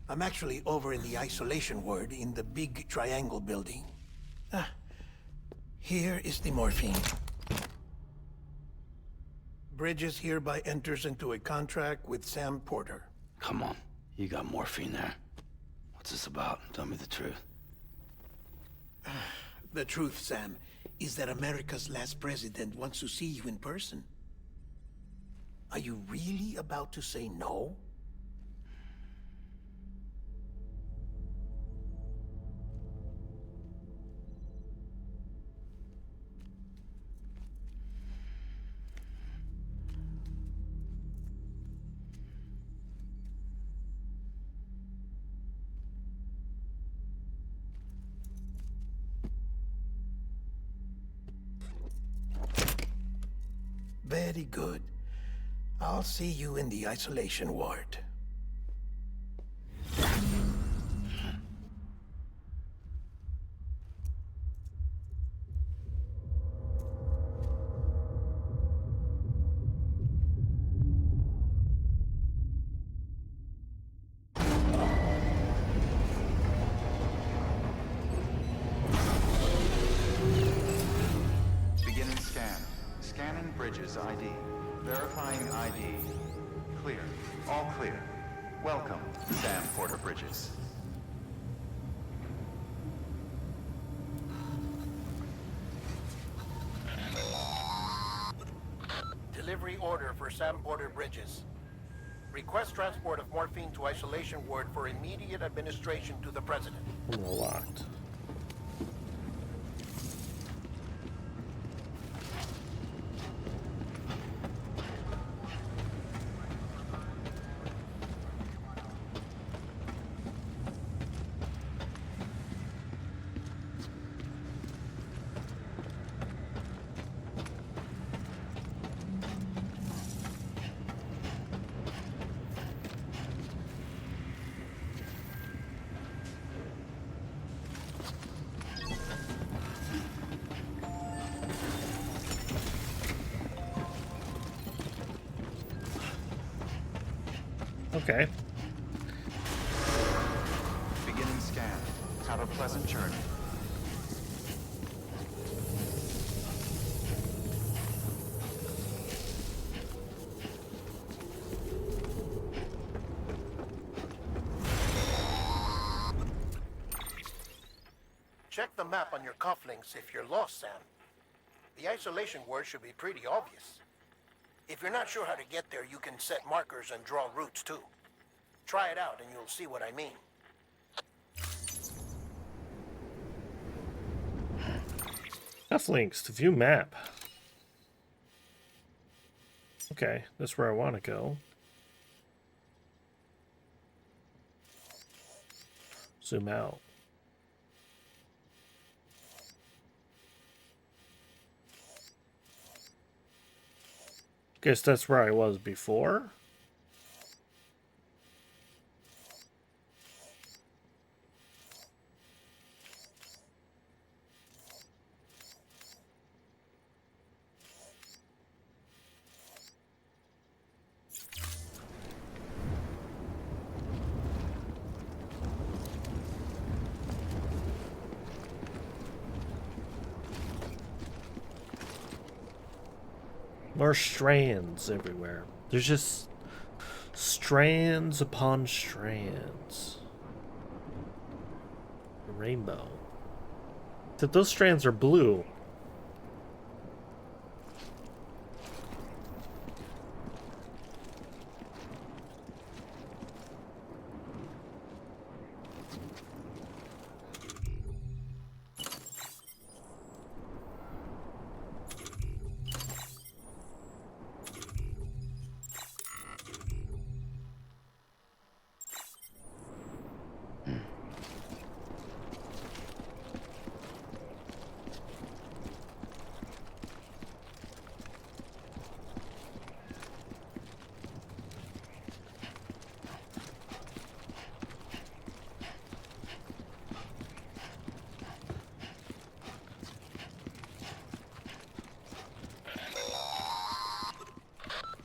S11: I'm actually over in the isolation ward in the big triangle building. Here is the morphine. Bridges hereby enters into a contract with Sam Porter.
S2: Come on, you got morphine there. What's this about? Tell me the truth.
S11: The truth, Sam, is that America's last president wants to see you in person. Are you really about to say no? Very good. I'll see you in the isolation ward.
S6: Beginning scan. Scanning Bridges ID. Verifying ID. Clear. All clear. Welcome, Sam Porter Bridges.
S11: Delivery order for Sam Porter Bridges. Request transport of morphine to isolation ward for immediate administration to the president.
S1: Locked. Okay.
S6: Beginning scan. Have a pleasant journey.
S11: Check the map on your cufflinks if you're lost, Sam. The isolation word should be pretty obvious. If you're not sure how to get there, you can set markers and draw routes too. Try it out and you'll see what I mean.
S1: Cufflinks to view map. Okay, that's where I want to go. Zoom out. Guess that's where I was before. More strands everywhere. There's just strands upon strands. rainbow. Except those strands are blue.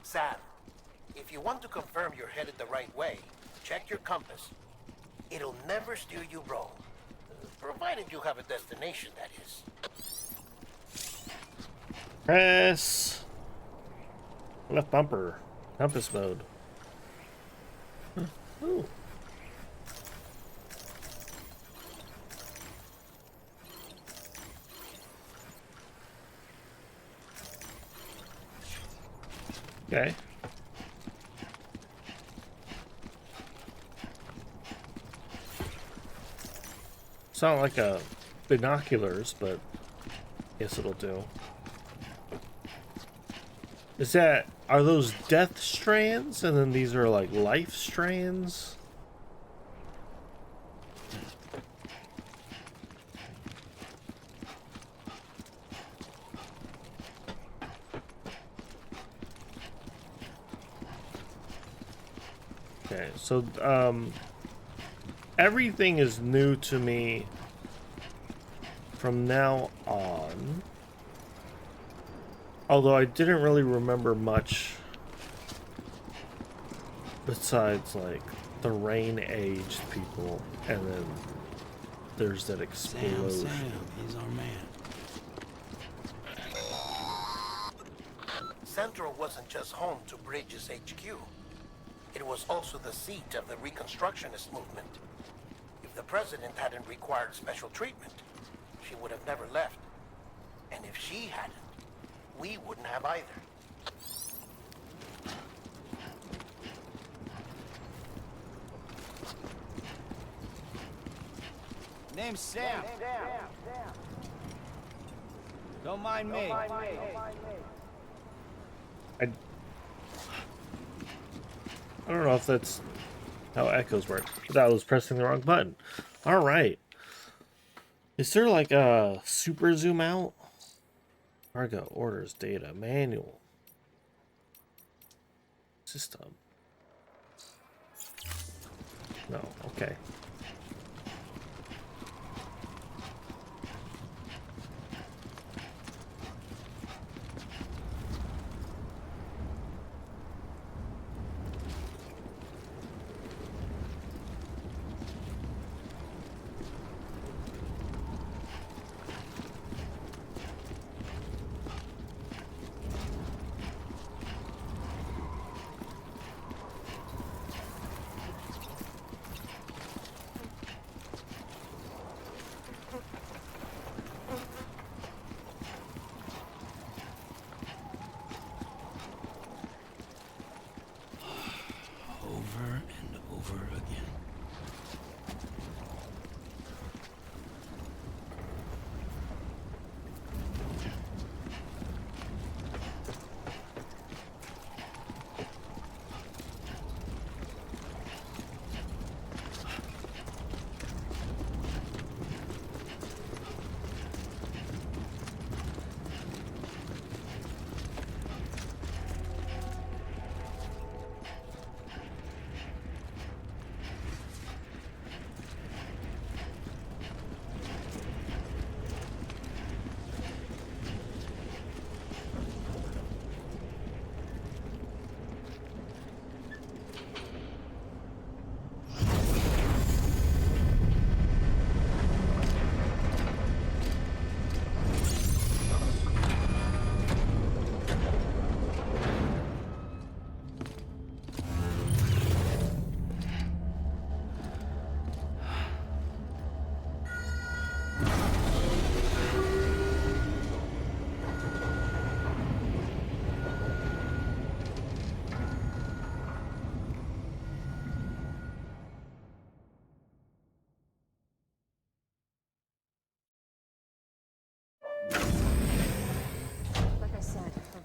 S11: Sam, if you want to confirm you're headed the right way, check your compass. It'll never steer you wrong. Provided you have a destination, that is.
S1: Press left bumper. Compass mode. Ooh. Okay. It's not like a binoculars, but guess it'll do. Are those death strands, and then these are like life strands? Okay, so everything is new to me from now on. Although I didn't really remember much besides like the rain-aged people, and then there's that explosion.
S9: Sam, he's our man.
S11: Central wasn't just home to Bridges HQ. It was also the seat of the Reconstructionist movement. If the president hadn't required special treatment, she would have never left. And if she hadn't, we wouldn't have either.
S9: Name's Sam. Don't mind me.
S1: I don't know if that's how echoes work, but I was pressing the wrong button. All right. Is there like a super zoom out? Cargo, orders, data, manual, system. No, okay.
S9: Over and over again.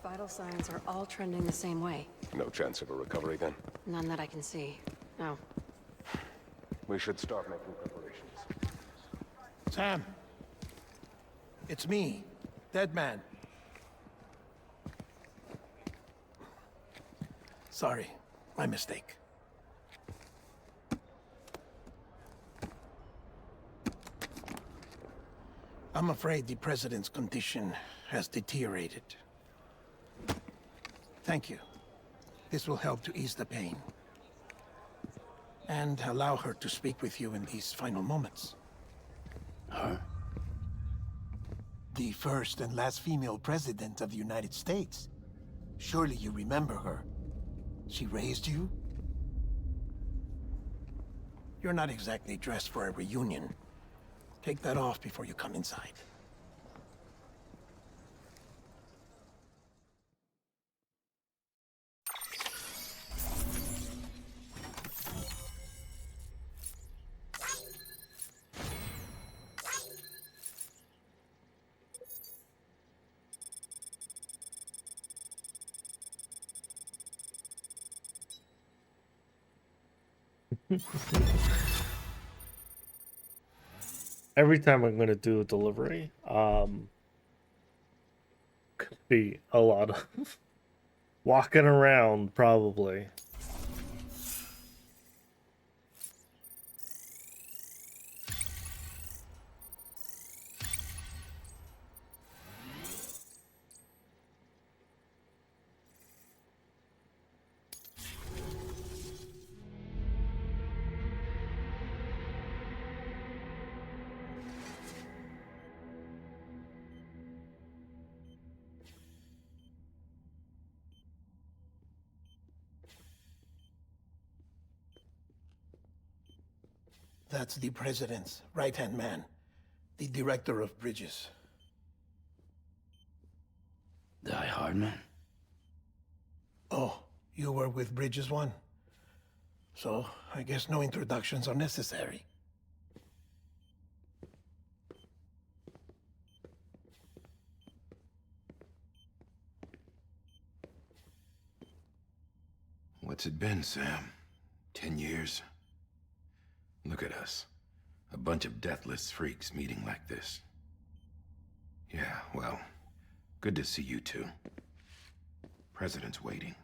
S5: vital signs are all trending the same way.
S12: No chance of a recovery then?
S5: None that I can see. No.
S12: We should start making preparations.
S11: Sam. It's me, Dead Man. Sorry, my mistake. I'm afraid the President's condition has deteriorated. Thank you. This will help to ease the pain. And allow her to speak with you in these final moments.
S2: Her?
S11: The first and last female president of the United States. Surely you remember her. She raised you? You're not exactly dressed for a reunion. Take that off before you come inside.
S1: Every time I'm gonna do a delivery, could be a lot of walking around probably.
S11: That's the President's right-hand man, the Director of Bridges.
S2: Die Hardman?
S11: Oh, you were with Bridges 1? So, I guess no introductions are necessary.
S13: What's it been, Sam? 10 years? Look at us. A bunch of deathless freaks meeting like this. Yeah, well, good to see you two. President's waiting.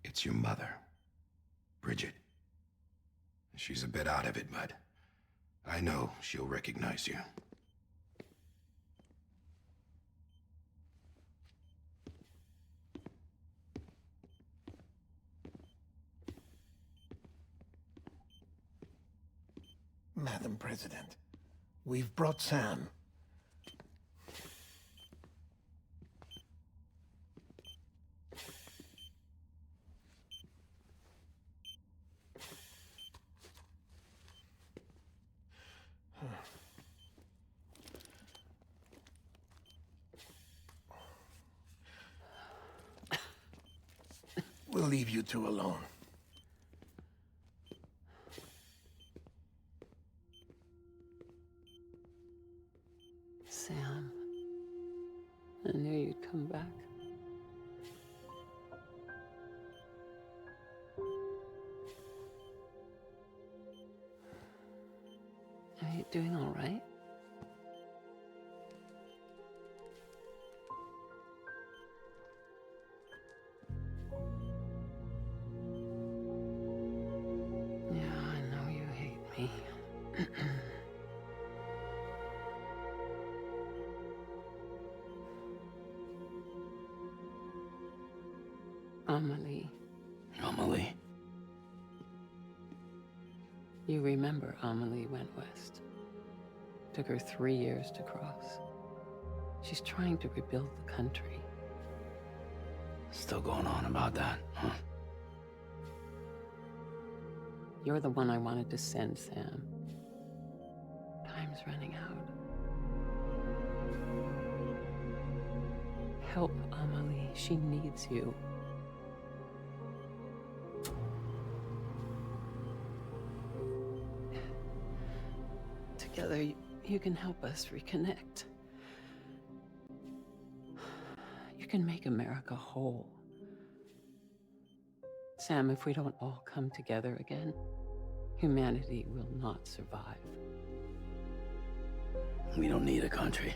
S13: It's your mother, Bridget. She's a bit out of it, but I know she'll recognize you.
S11: Madam President, we've brought Sam. We'll leave you two alone.
S5: Sam, I knew you'd come back. Are you doing all right? Yeah, I know you hate me. Amelie.
S2: Amelie?
S5: You remember Amelie went west. Took her 3 years to cross. She's trying to rebuild the country.
S2: Still going on about that, huh?
S5: You're the one I wanted to send, Sam. Time's running out. Help Amelie. She needs you.
S14: together, you can help us reconnect. You can make America whole. Sam, if we don't all come together again, humanity will not survive.
S2: We don't need a country.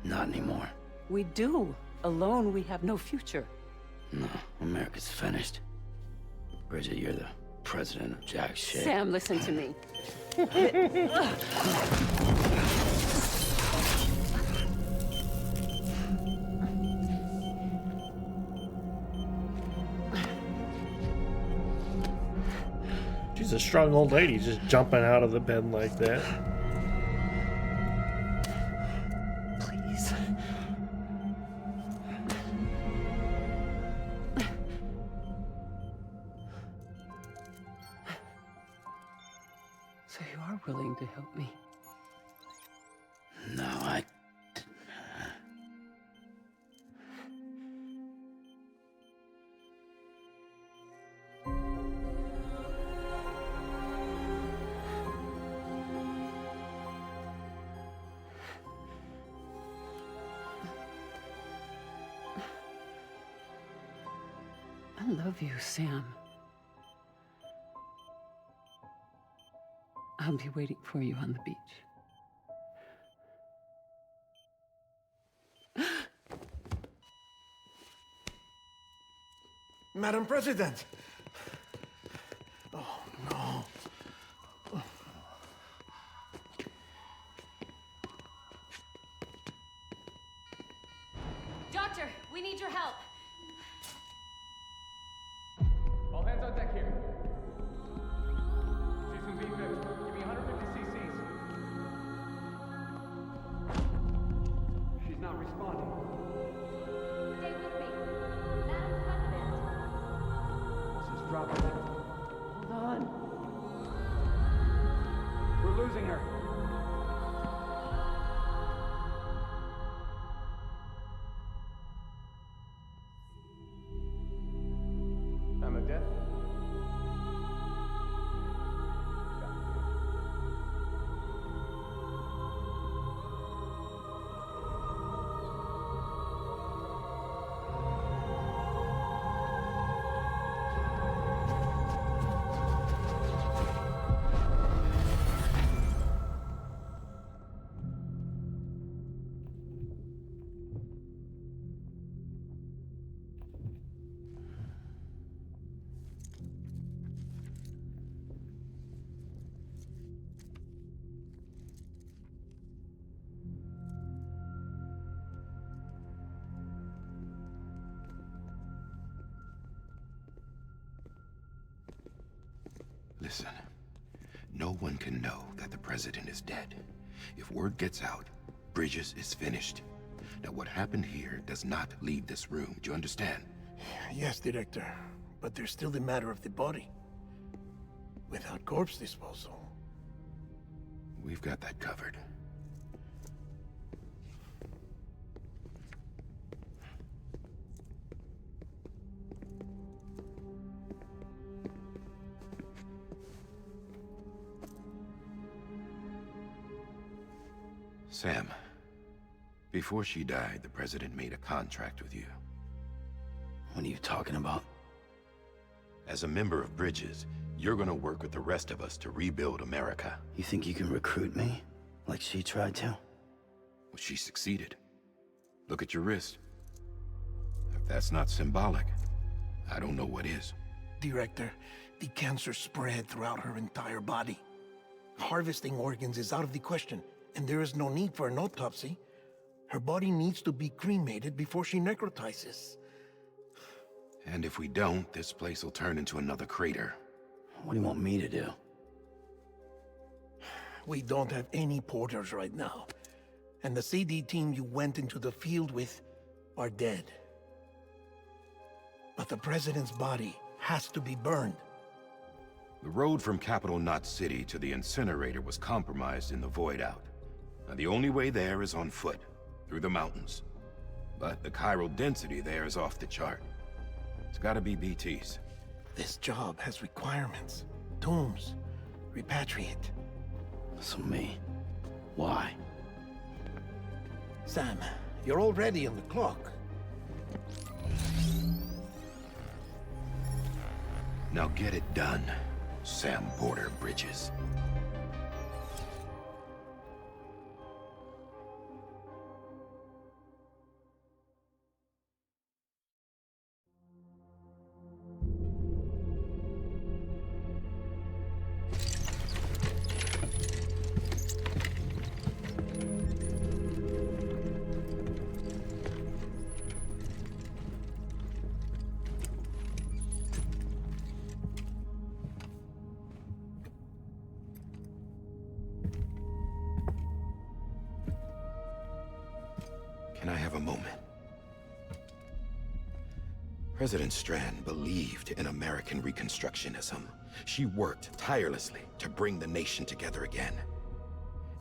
S2: Not anymore.
S14: We do. Alone, we have no future.
S2: No, America's finished. Bridget, you're the president of jack shit.
S14: Sam, listen to me.
S1: She's a strong old lady just jumping out of the bed like that.
S14: Please. So you are willing to help me?
S2: No, I...
S14: I love you, Sam. I'll be waiting for you on the beach.
S11: Madam President! Oh, no.
S5: Doctor, we need your help.
S15: All hands on deck here. She's in V-50. Give me 150 cc's. She's not responding.
S5: Stay with me. Madam President.
S15: This is dropping.
S14: Hold on.
S15: We're losing her. I'm a death.
S13: Listen, no one can know that the president is dead. If word gets out, Bridges is finished. Now, what happened here does not leave this room. Do you understand?
S11: Yes, Director. But there's still the matter of the body. Without corpse disposal.
S13: We've got that covered. Sam, before she died, the president made a contract with you.
S2: What are you talking about?
S13: As a member of Bridges, you're gonna work with the rest of us to rebuild America.
S2: You think you can recruit me? Like she tried to?
S13: Well, she succeeded. Look at your wrist. If that's not symbolic, I don't know what is.
S11: Director, the cancer spread throughout her entire body. Harvesting organs is out of the question, and there is no need for an autopsy. Her body needs to be cremated before she necrotizes.
S13: And if we don't, this place will turn into another crater.
S2: What do you want me to do?
S11: We don't have any porters right now. And the CD team you went into the field with are dead. But the president's body has to be burned.
S13: The road from Capital Knot City to the incinerator was compromised in the void out. Now the only way there is on foot, through the mountains. But the chiral density there is off the chart. It's gotta be BTs.
S11: This job has requirements. Tombs. Repatriate.
S2: So me. Why?
S11: Sam, you're already on the clock.
S13: Now get it done, Sam Porter Bridges. Can I have a moment? President Strand believed in American Reconstructionism. She worked tirelessly to bring the nation together again.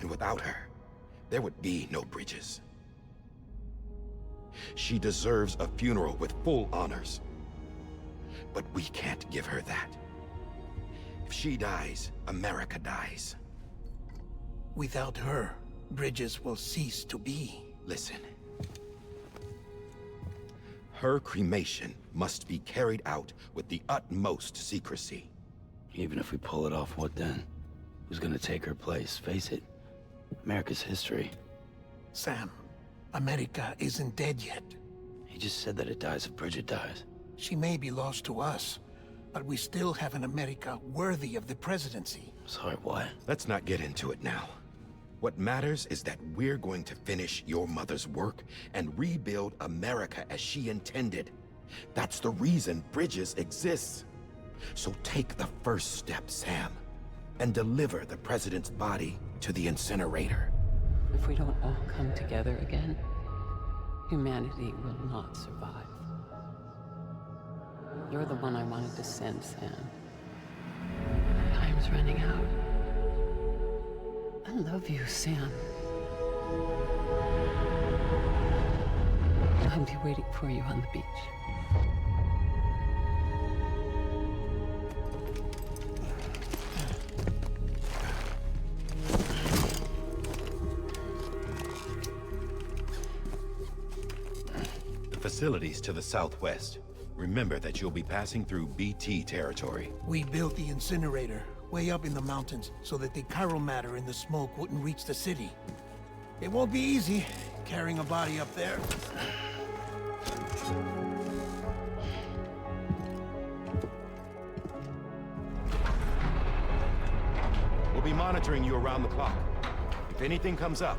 S13: And without her, there would be no bridges. She deserves a funeral with full honors. But we can't give her that. If she dies, America dies.
S11: Without her, bridges will cease to be.
S13: Listen. Her cremation must be carried out with the utmost secrecy.
S2: Even if we pull it off, what then? Who's gonna take her place? Face it, America's history.
S11: Sam, America isn't dead yet.
S2: He just said that it dies if Bridget dies.
S11: She may be lost to us, but we still have an America worthy of the presidency.
S2: Sorry, what?
S13: Let's not get into it now. What matters is that we're going to finish your mother's work and rebuild America as she intended. That's the reason Bridges exists. So take the first step, Sam, and deliver the president's body to the incinerator.
S14: If we don't all come together again, humanity will not survive. You're the one I wanted to send, Sam. Time's running out. I love you, Sam. I'll be waiting for you on the beach.
S13: The facilities to the southwest. Remember that you'll be passing through BT territory.
S11: We built the incinerator way up in the mountains so that the chiral matter in the smoke wouldn't reach the city. It won't be easy carrying a body up there.
S13: We'll be monitoring you around the clock. If anything comes up,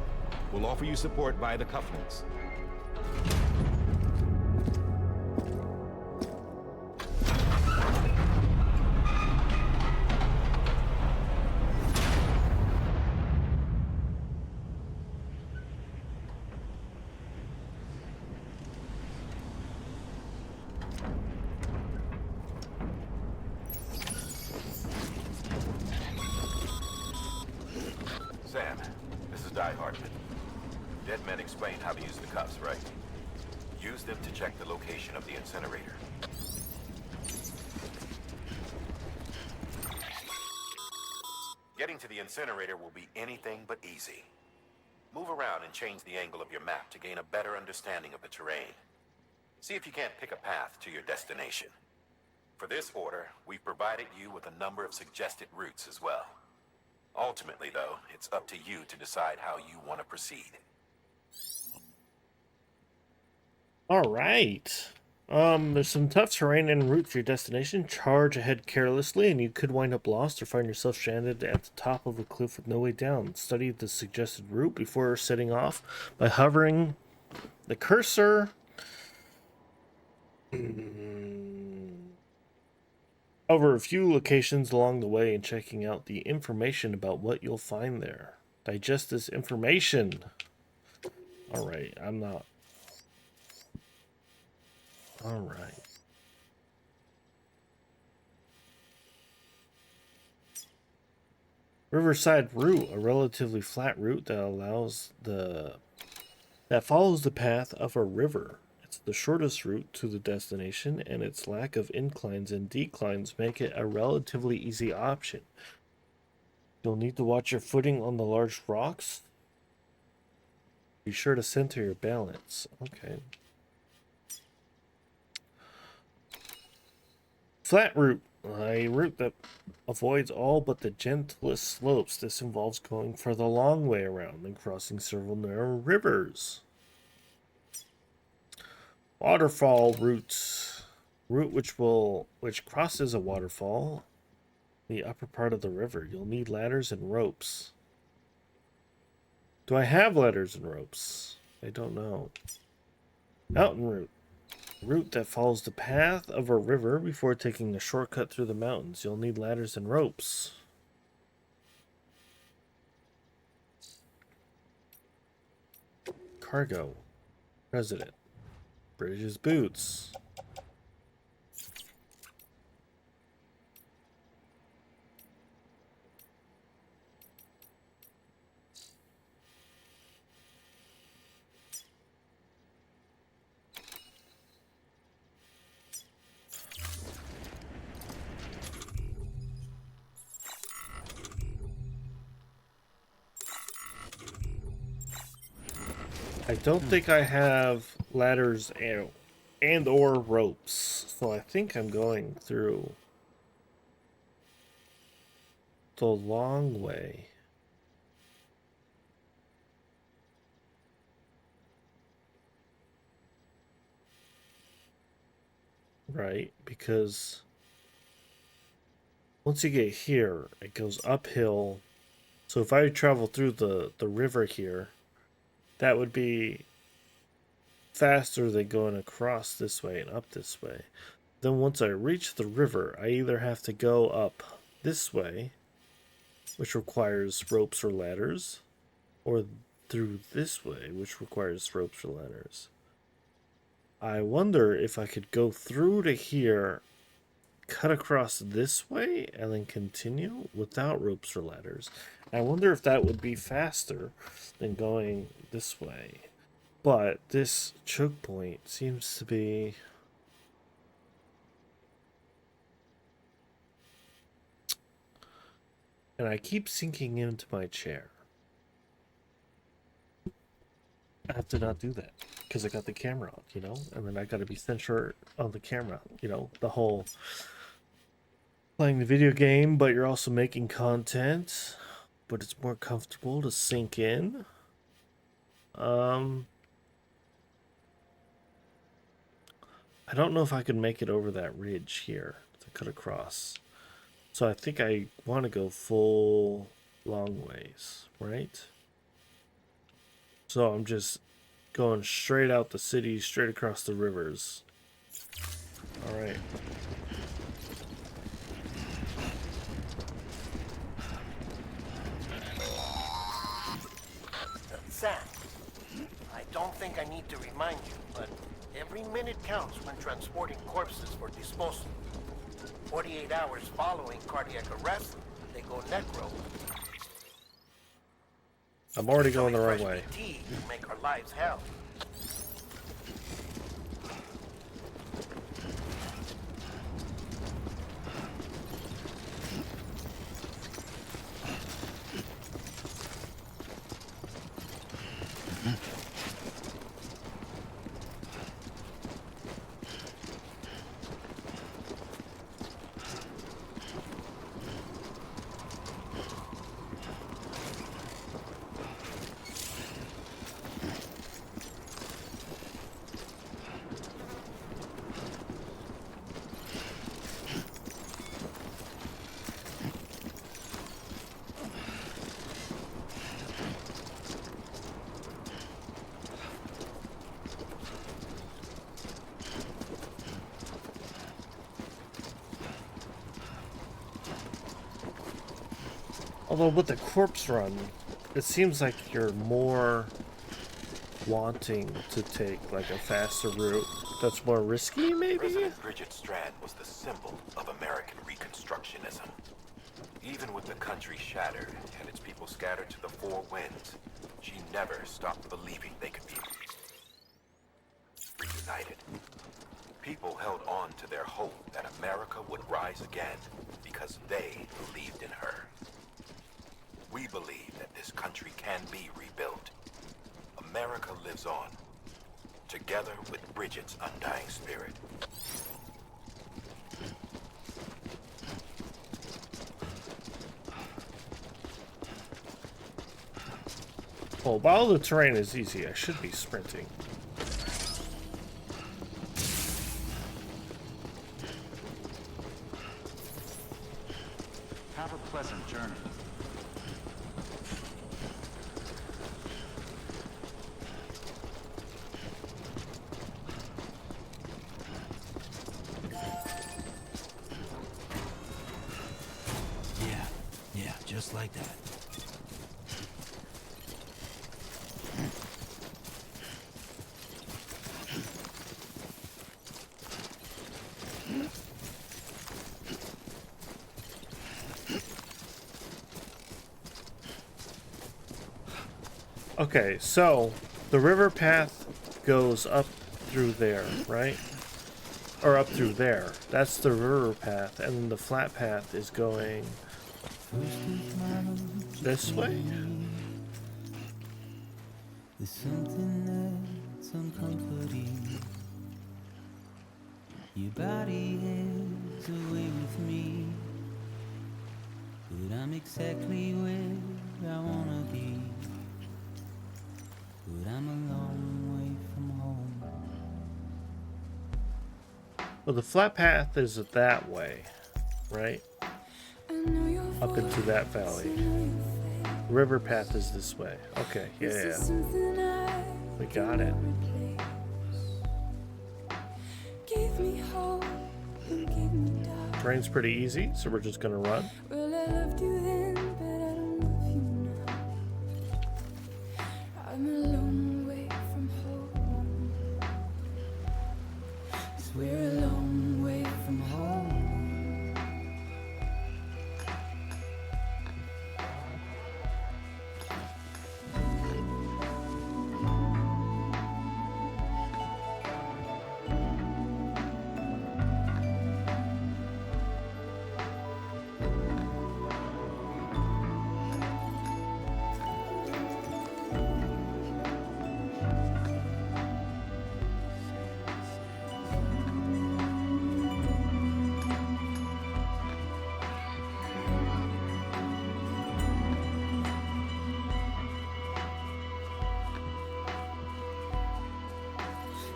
S13: we'll offer you support via the cufflinks.
S16: Sam, this is Die Hartman. Dead men explained how to use the cuffs, right? Use them to check the location of the incinerator. Getting to the incinerator will be anything but easy. Move around and change the angle of your map to gain a better understanding of the terrain. See if you can't pick a path to your destination. For this order, we've provided you with a number of suggested routes as well. Ultimately, though, it's up to you to decide how you want to proceed.
S1: All right. There's some tough terrain en route for your destination. Charge ahead carelessly, and you could wind up lost or find yourself stranded at the top of a cliff with no way down. Study the suggested route before setting off by hovering the cursor over a few locations along the way and checking out the information about what you'll find there. Digest this information. All right, I'm not. All right. Riverside route, a relatively flat route that follows the path of a river. It's the shortest route to the destination, and its lack of inclines and declines make it a relatively easy option. You'll need to watch your footing on the large rocks Be sure to center your balance. Okay. Flat route. A route that avoids all but the gentlest slopes. This involves going for the long way around and crossing several narrow rivers. Waterfall routes. Route which crosses a waterfall. The upper part of the river. You'll need ladders and ropes. Do I have ladders and ropes? I don't know. Mountain route. Route that follows the path of a river before taking a shortcut through the mountains. You'll need ladders and ropes. Cargo. President. British boots. I don't think I have ladders and or ropes, so I think I'm going through the long way. Right, because once you get here, it goes uphill. So if I travel through the river here, that would be faster than going across this way and up this way. Then once I reach the river, I either have to go up this way, which requires ropes or ladders, or through this way, which requires ropes or ladders. I wonder if I could go through to here, cut across this way, and then continue without ropes or ladders. I wonder if that would be faster than going this way. But this choke point seems to be... And I keep sinking into my chair. I have to not do that because I got the camera on, you know? And then I got to be centered on the camera, you know? The whole playing the video game, but you're also making content, but it's more comfortable to sink in. I don't know if I could make it over that ridge here to cut across. So I think I want to go full long ways, right? So I'm just going straight out the city, straight across the rivers. All right.
S17: Sam, I don't think I need to remind you, but every minute counts when transporting corpses for disposal. 48 hours following cardiac arrest, they go necro.
S1: I'm already going the wrong way.
S17: Tea to make our lives hell.
S1: Although with the corpse run, it seems like you're more wanting to take like a faster route that's more risky, maybe?
S16: President Bridget Strand was the symbol of American Reconstructionism. Even with the country shattered and its people scattered to the four winds, she never stopped believing they could be reunited. People held on to their hope that America would rise again because they believed in her. We believe that this country can be rebuilt. America lives on, together with Bridget's undying spirit.
S1: Well, while the terrain is easy, I should be sprinting.
S6: Have a pleasant journey.
S2: Yeah, just like that.
S1: Okay, so the river path goes up through there, right? Or up through there. That's the river path, and then the flat path is going this way?
S3: There's something that's uncomforting. Your body is away with me, but I'm exactly where I wanna be. But I'm a long way from home.
S1: Well, the flat path is that way, right? Up into that valley. River path is this way. Okay, yeah. We got it. Terrain's pretty easy, so we're just gonna run.
S3: Well, I loved you then, but I don't love you now. I'm a long way from home. 'Cause we're a long way from home.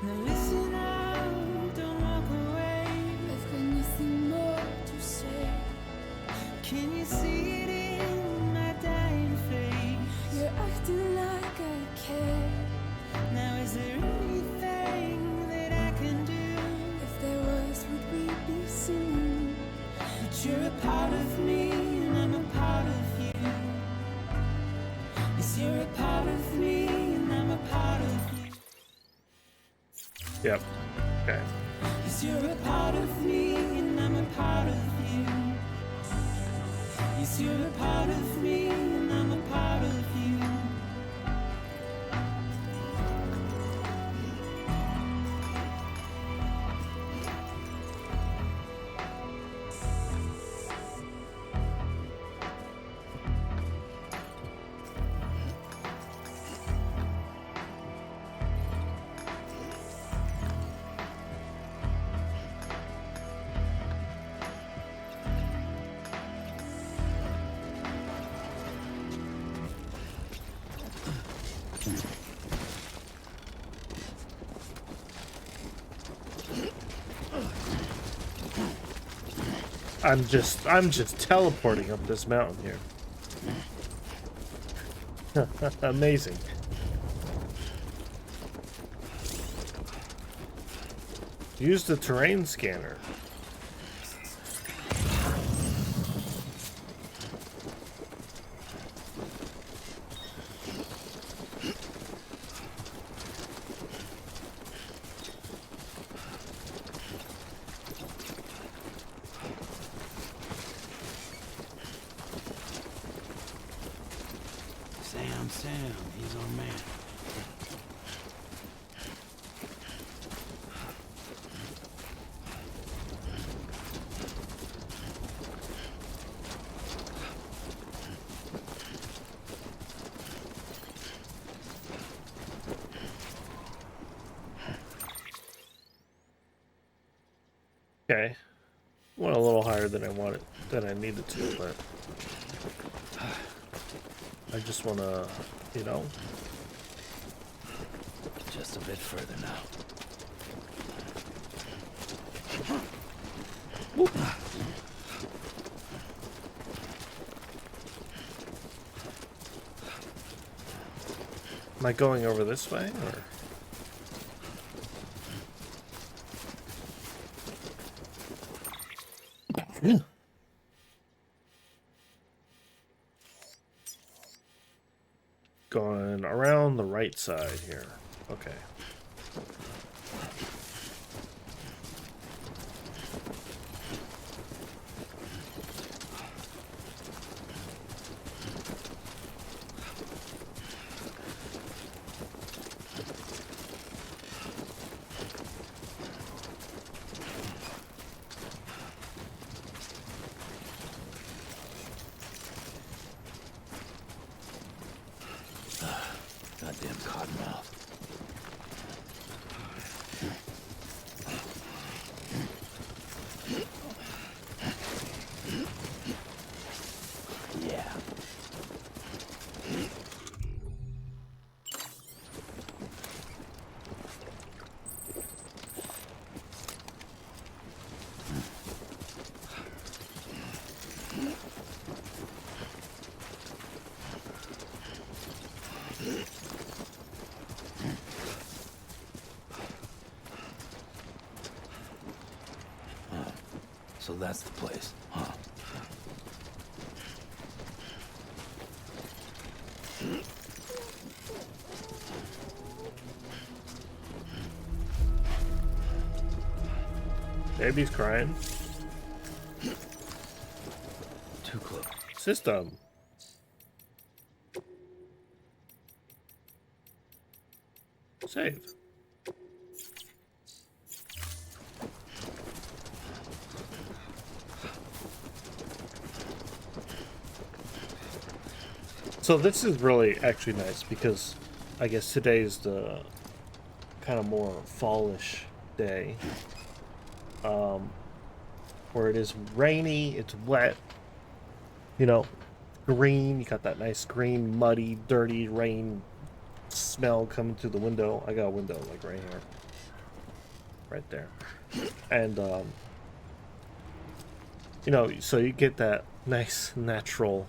S3: Now listen out, don't walk away. I've got nothing more to say. Can you see it in my dying face? You're acting like I care. Now is there anything that I can do? If there was, would we be singing? But you're a part of me and I'm a part of you. Yes, you're a part of me and I'm a part of you.
S1: Yep. Okay.
S3: Yes, you're a part of me and I'm a part of you. Yes, you're a part of me and I'm a part of you.
S1: I'm just teleporting up this mountain here. Amazing. Use the terrain scanner.
S2: Sam, he's our man.
S1: Okay. Went a little higher than I needed to, but I just want to, you know.
S2: Just a bit further now.
S1: Whoop. Am I going over this way, or? Yeah. Going around the right side here. Okay.
S2: Goddamn cottonmouth. Yeah. So that's the place, huh?
S1: Baby's crying.
S2: Too close.
S1: System. Save. So this is really actually nice because I guess today's the kind of more fallish day. Where it is rainy, it's wet, you know, green, you got that nice green, muddy, dirty rain smell coming through the window. I got a window like right here. Right there. And you know, so you get that nice natural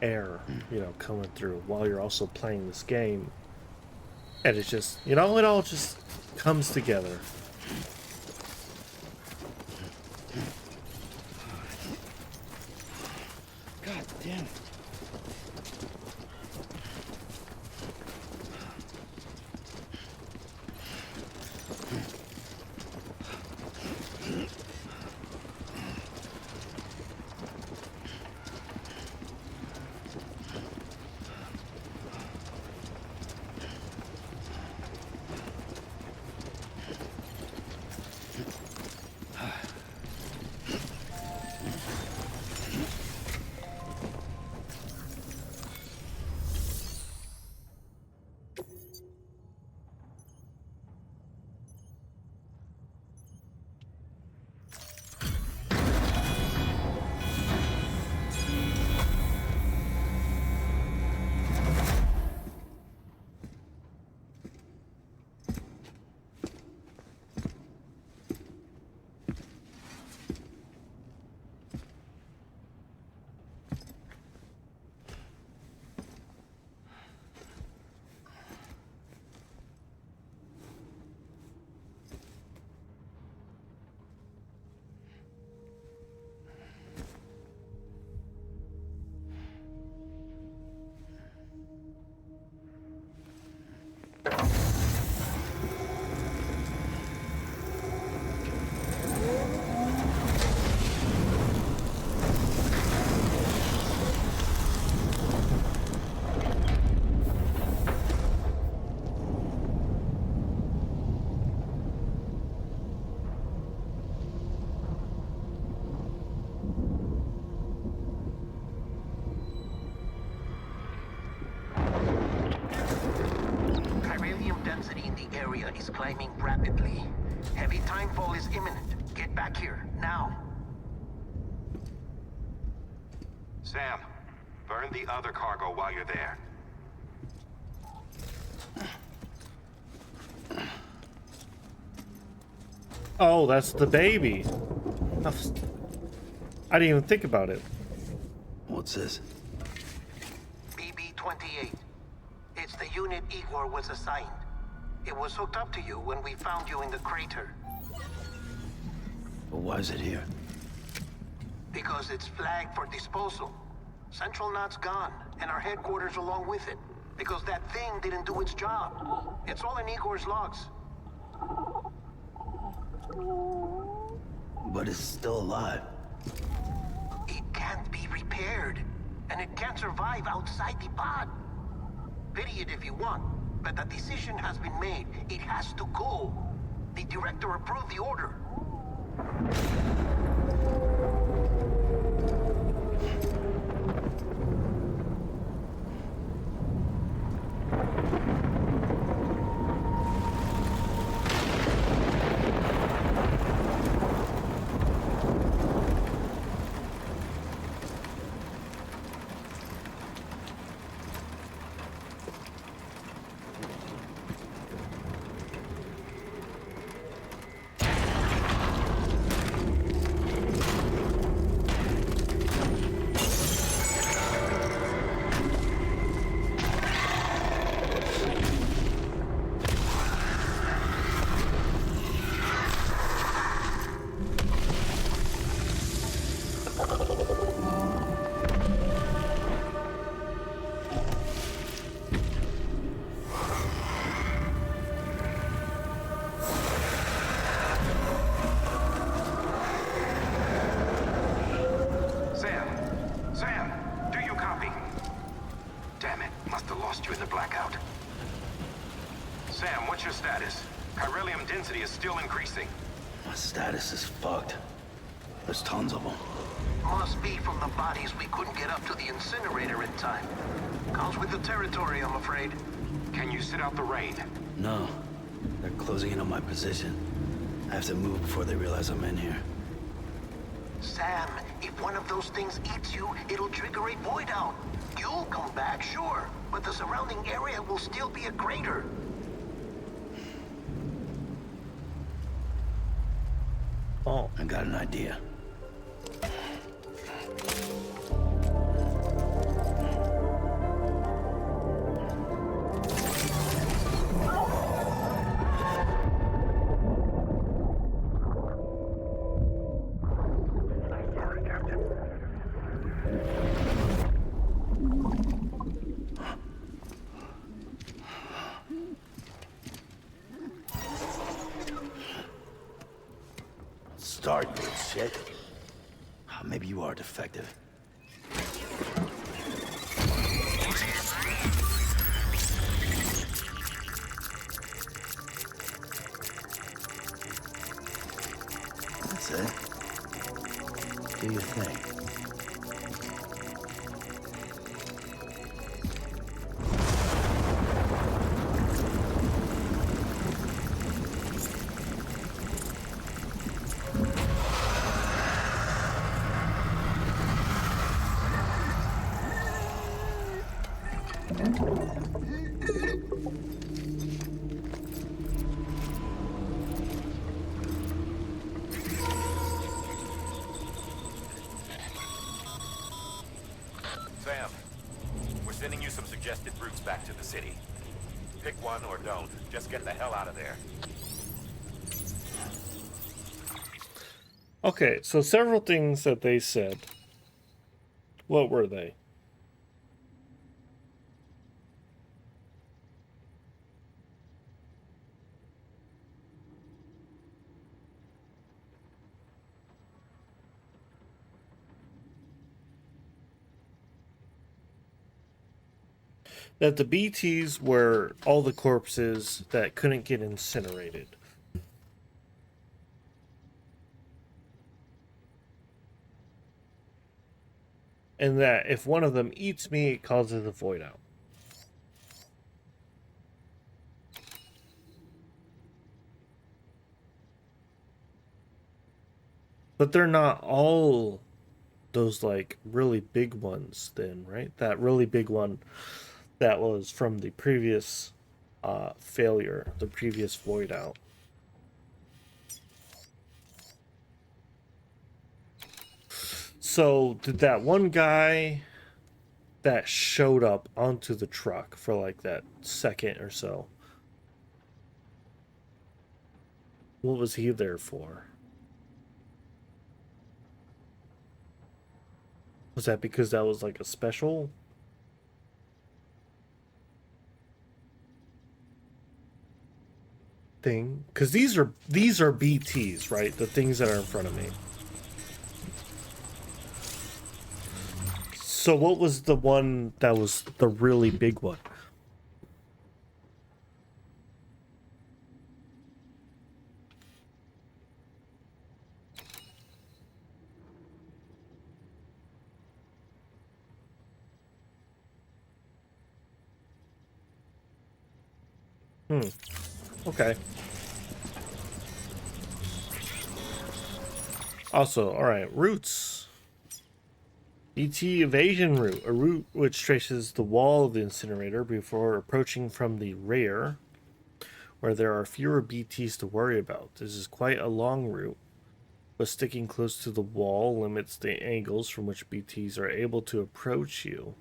S1: air, you know, coming through while you're also playing this game. And it's just, you know, it all just comes together.
S2: God damn it.
S17: Chiralium density in the area is climbing rapidly. Heavy timefall is imminent. Get back here, now.
S16: Sam, burn the other cargo while you're there.
S1: Oh, that's the baby. I didn't even think about it.
S2: What's this?
S17: BB-28. It's the unit Igor was assigned. It was hooked up to you when we found you in the crater.
S2: But why is it here?
S17: Because it's flagged for disposal. Central Knot's gone, and our headquarters along with it. Because that thing didn't do its job. It's all in Igor's logs.
S2: But it's still alive.
S17: It can't be repaired, and it can't survive outside the pod. Pity it if you want, but the decision has been made. It has to go. The director approved the order.
S16: Still increasing.
S2: My status is fucked. There's tons of them.
S17: Must be from the bodies we couldn't get up to the incinerator in time. Comes with the territory, I'm afraid.
S16: Can you sit out the rain?
S2: No. They're closing in on my position. I have to move before they realize I'm in here.
S17: Sam, if one of those things eats you, it'll trigger a void out. You'll come back, sure, but the surrounding area will still be a crater.
S2: Oh, I got an idea. Start, you shit. Maybe you are defective. That's it. Do your thing.
S16: Sam, we're sending you some suggested routes back to the city. Pick one or don't. Just get the hell out of there.
S1: Okay, so several things that they said. What were they? That the BTs were all the corpses that couldn't get incinerated. And that if one of them eats me, it causes a void out. But they're not all those like really big ones then, right? That really big one that was from the previous failure, the previous void out. So did that one guy that showed up onto the truck for like that second or so, what was he there for? Was that because that was like a special thing? Because these are BTs, right? The things that are in front of me. So what was the one that was the really big one? Okay. Also, alright, routes. BT evasion route, a route which traces the wall of the incinerator before approaching from the rear, where there are fewer BTs to worry about. This is quite a long route, but sticking close to the wall limits the angles from which BTs are able to approach you.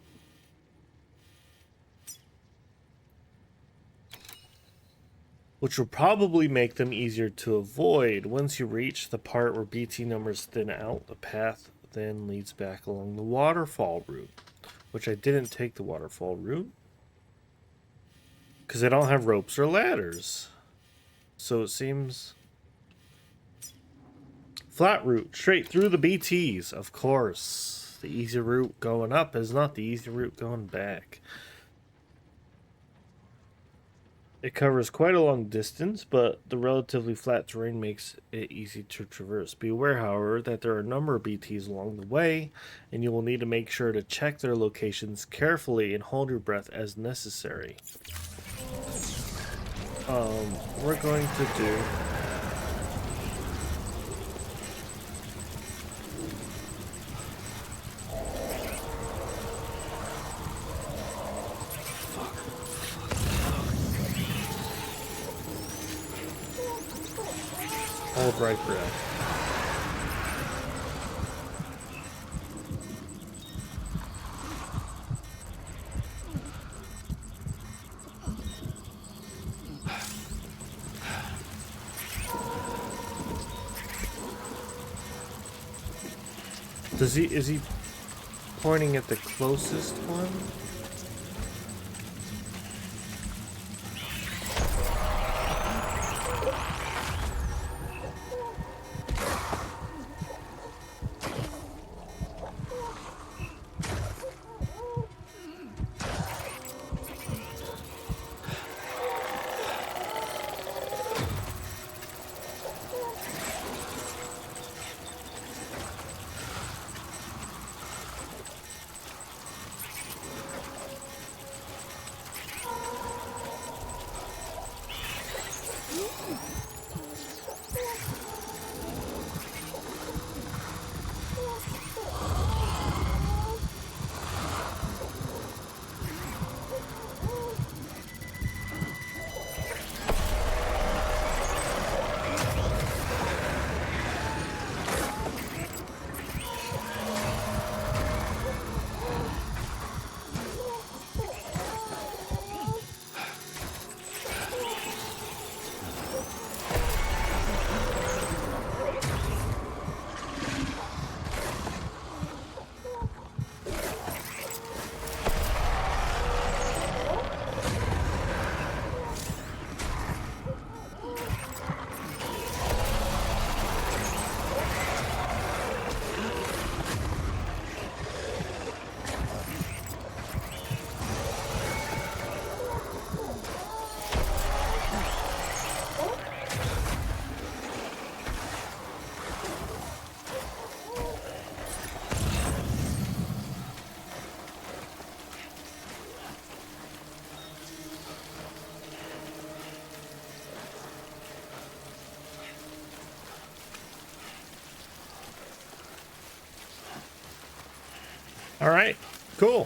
S1: Which will probably make them easier to avoid. Once you reach the part where BT numbers thin out, the path then leads back along the waterfall route, which I didn't take the waterfall route because I don't have ropes or ladders. So it seems flat route straight through the BTs, of course. The easy route going up is not the easy route going back. It covers quite a long distance, but the relatively flat terrain makes it easy to traverse. Be aware, however, that there are a number of BTs along the way, and you will need to make sure to check their locations carefully and hold your breath as necessary. We're going to do... Hold right breath. Is he pointing at the closest one? All right, cool.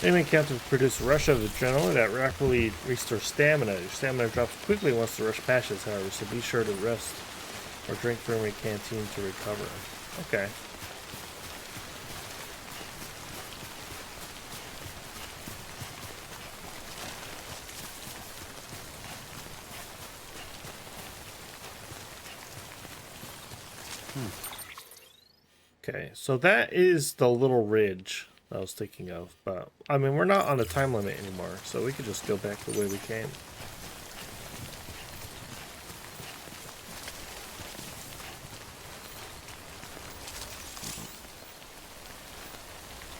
S1: Enemy captives produce a rush of adrenaline that rapidly restores stamina. Your stamina drops quickly once the rush passes, however, so be sure to rest or drink from a canteen to recover. Okay. Okay, so that is the little ridge I was thinking of, but I mean, we're not on a time limit anymore, so we could just go back the way we came.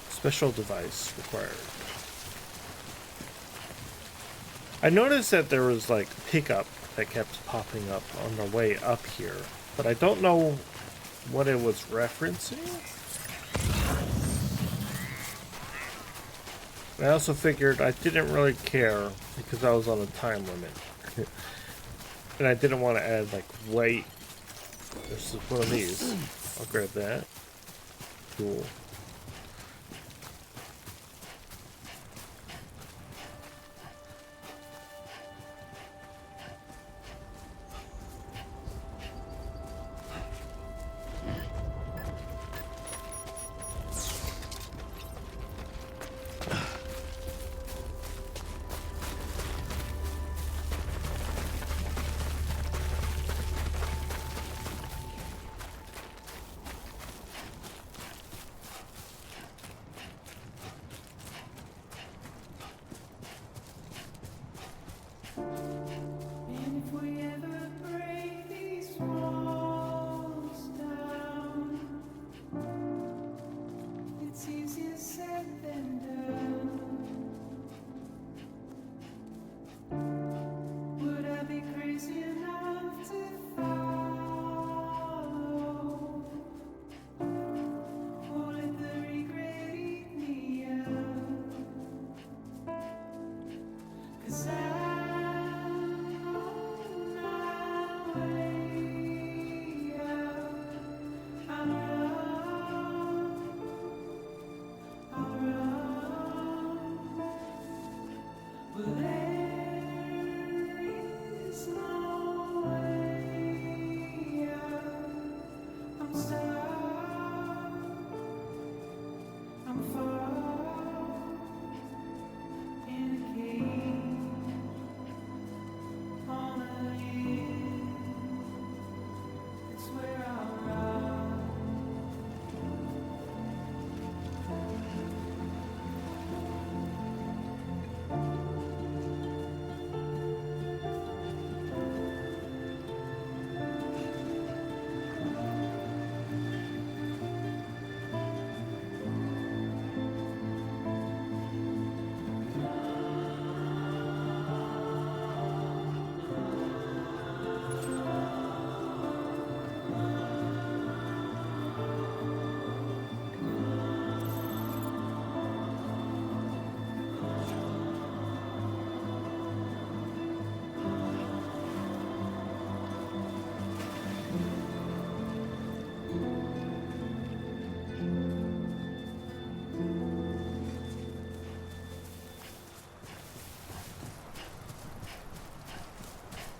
S1: Special device required. I noticed that there was like pickup that kept popping up on the way up here, but I don't know what it was referencing. I also figured I didn't really care because I was on a time limit. And I didn't want to add like weight. This is one of these. I'll grab that. Cool.
S3: And if we ever break these walls down, it's easier said than done. Would I be crazy enough to follow? Or let the regret eat me up? 'Cause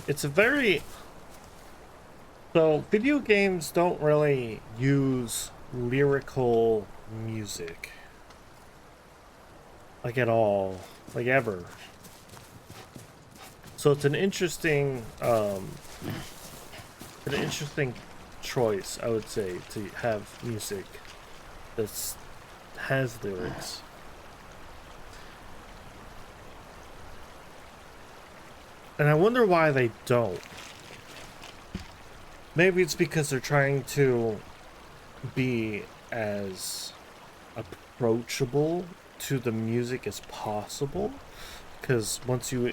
S1: it's a very... So, video games don't really use lyrical music. Like at all. Like ever. So it's an interesting choice, I would say, to have music that has lyrics. And I wonder why they don't. Maybe it's because they're trying to be as approachable to the music as possible. Because once you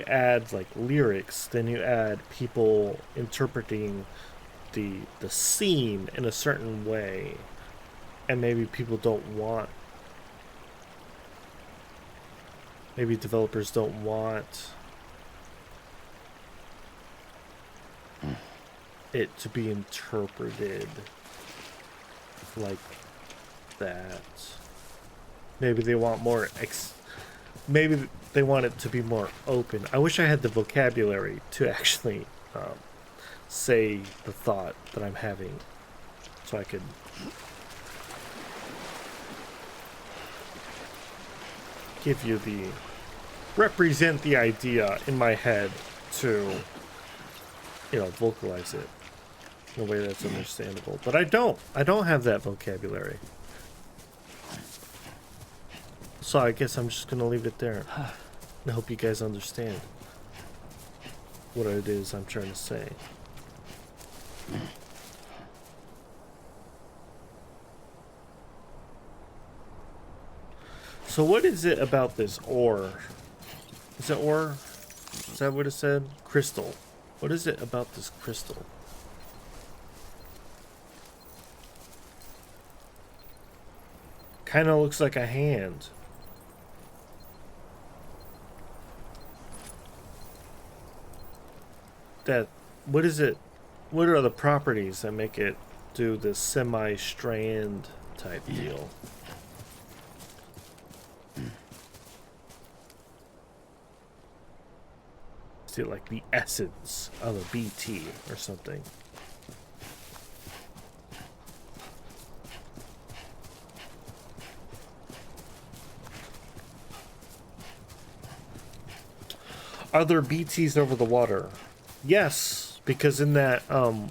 S1: add like lyrics, then you add people interpreting the scene in a certain way And maybe people don't want, maybe developers don't want it to be interpreted like that. Maybe they want more maybe they want it to be more open. I wish I had the vocabulary to actually say the thought that I'm having, so I could give you the represent the idea in my head to, you know, vocalize it in a way that's understandable. But I don't have that vocabulary. So I guess I'm just gonna leave it there. I hope you guys understand what it is I'm trying to say. So what is it about this ore? Is it ore? Is that what it said? Crystal. What is it about this crystal? Kind of looks like a hand. That, what is it? What are the properties that make it do this semi-strand type deal? Is it like the essence of a BT or something? Are there BTs over the water? Yes, because in that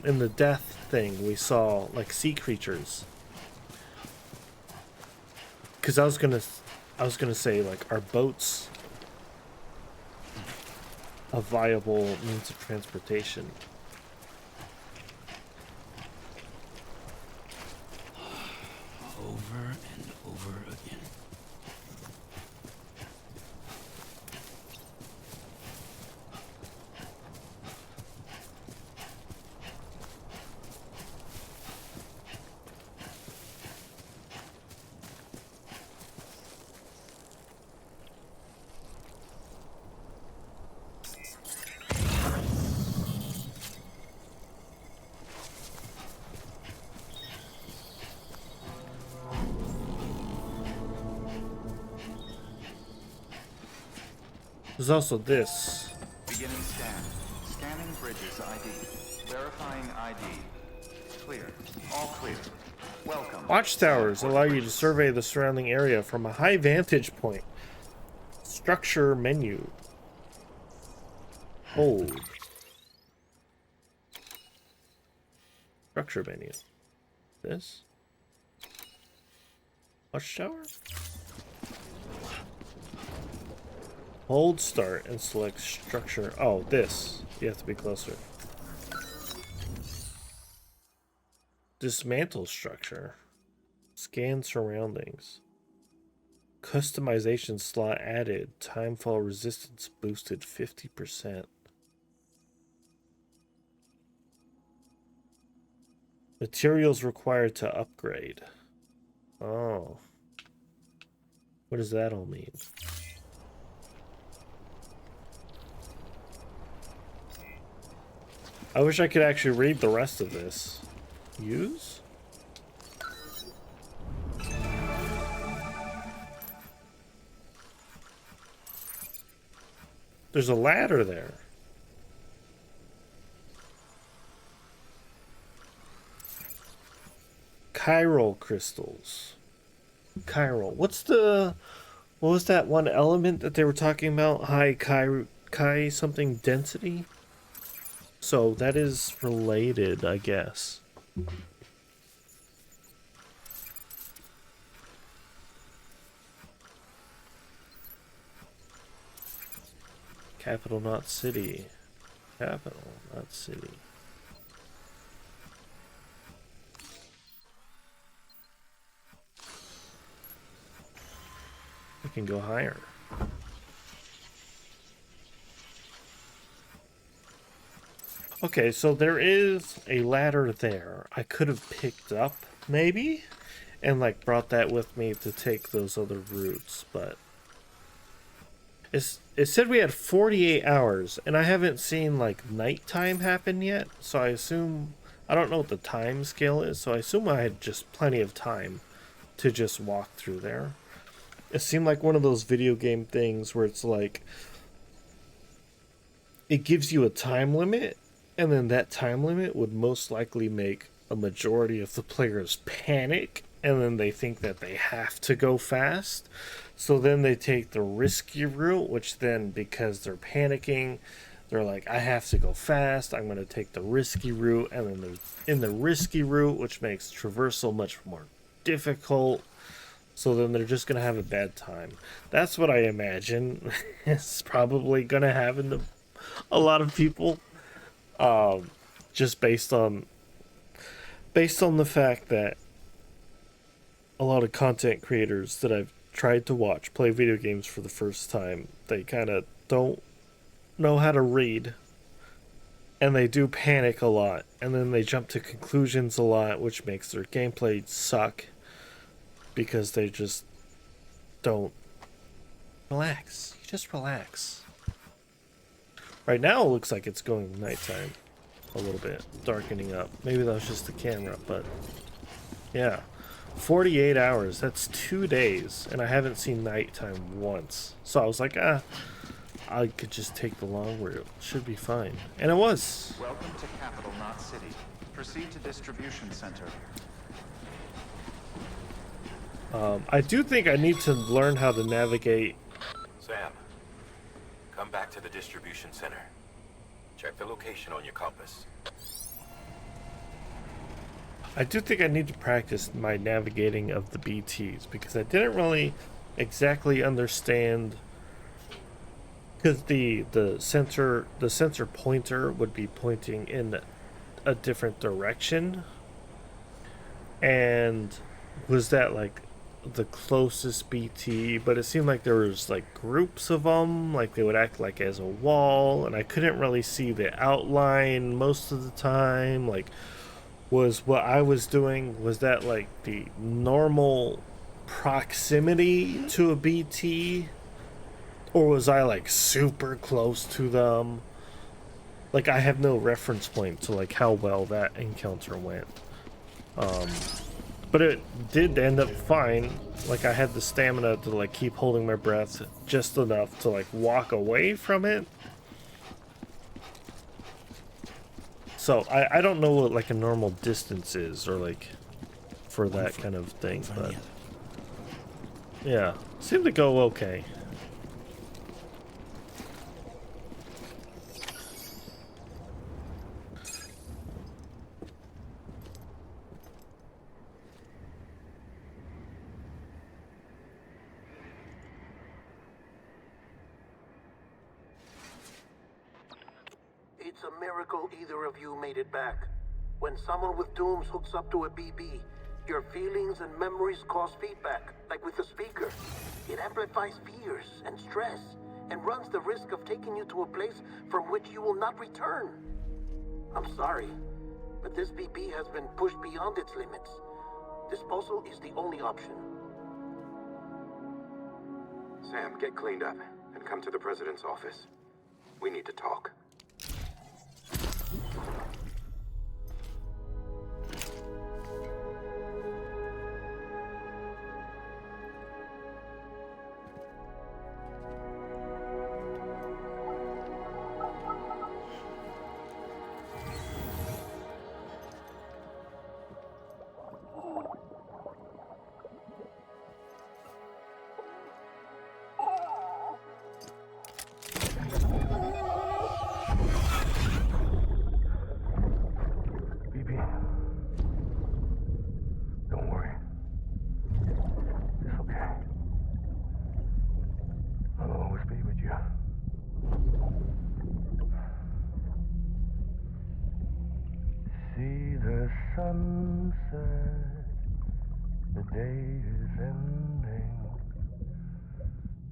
S1: in the death thing we saw like sea creatures. Because I was gonna say, like, are boats a viable means of transportation?
S2: Over and over again.
S1: There's also this.
S6: Beginning scan. Scanning bridges ID. Verifying ID. Clear. All clear. Welcome.
S1: Watchtowers allow you to survey the surrounding area from a high vantage point. Structure menu. Hold. Structure menu. This? Watchtower? Hold start and select structure. Oh, this. You have to be closer. Dismantle structure. Scan surroundings. Customization slot added. Timefall resistance boosted 50%. Materials required to upgrade. Oh. What does that all mean? I wish I could actually read the rest of this. Use? There's a ladder there. Chiral crystals. Chiral. What was that one element that they were talking about? High chi something density? So that is related, I guess. Capital, not city. Capital, not city. We can go higher. Okay, so there is a ladder there I could have picked up, maybe, and like brought that with me to take those other routes, but it said we had 48 hours, and I haven't seen like nighttime happen yet, so I assume, I don't know what the time scale is, so I assume I had just plenty of time to just walk through there. It seemed like one of those video game things where it's like it gives you a time limit, and then that time limit would most likely make a majority of the players panic, and then they think that they have to go fast. So then they take the risky route, which then, because they're panicking, they're like, I have to go fast, I'm going to take the risky route, and then they're in the risky route, which makes traversal much more difficult. So then they're just going to have a bad time. That's what I imagine is probably going to happen to a lot of people. Just based on the fact that a lot of content creators that I've tried to watch play video games for the first time, they kind of don't know how to read, and they do panic a lot, and then they jump to conclusions a lot, which makes their gameplay suck because they just don't relax. You just relax. Right now it looks like it's going nighttime a little bit, darkening up. Maybe that was just the camera, but yeah. 48 hours, that's 2 days, and I haven't seen nighttime once. So I was like, I could just take the long route. Should be fine. And it was.
S6: Welcome to Capital Knot City. Proceed to distribution center.
S1: I do think I need to learn how to navigate.
S16: Sam, come back to the distribution center. Check the location on your compass.
S1: I do think I need to practice my navigating of the BTs, because I didn't really exactly understand, because the sensor pointer would be pointing in a different direction, and was that like the closest BT, but it seemed like there was like groups of them, like they would act like as a wall, and I couldn't really see the outline most of the time. Like, was what I was doing, was that like the normal proximity to a BT, or was I like super close to them? Like, I have no reference point to like how well that encounter went. But it did end up fine. Like, I had the stamina to like keep holding my breath just enough to like walk away from it. So I don't know what like a normal distance is, or like for that kind of thing, but yeah, seemed to go okay.
S17: It's a miracle either of you made it back. When someone with dooms hooks up to a BB, your feelings and memories cause feedback, like with a speaker. It amplifies fears and stress, and runs the risk of taking you to a place from which you will not return. I'm sorry, but this BB has been pushed beyond its limits. Disposal is the only option.
S12: Sam, get cleaned up and come to the president's office. We need to talk.
S8: Sunset, the day is ending.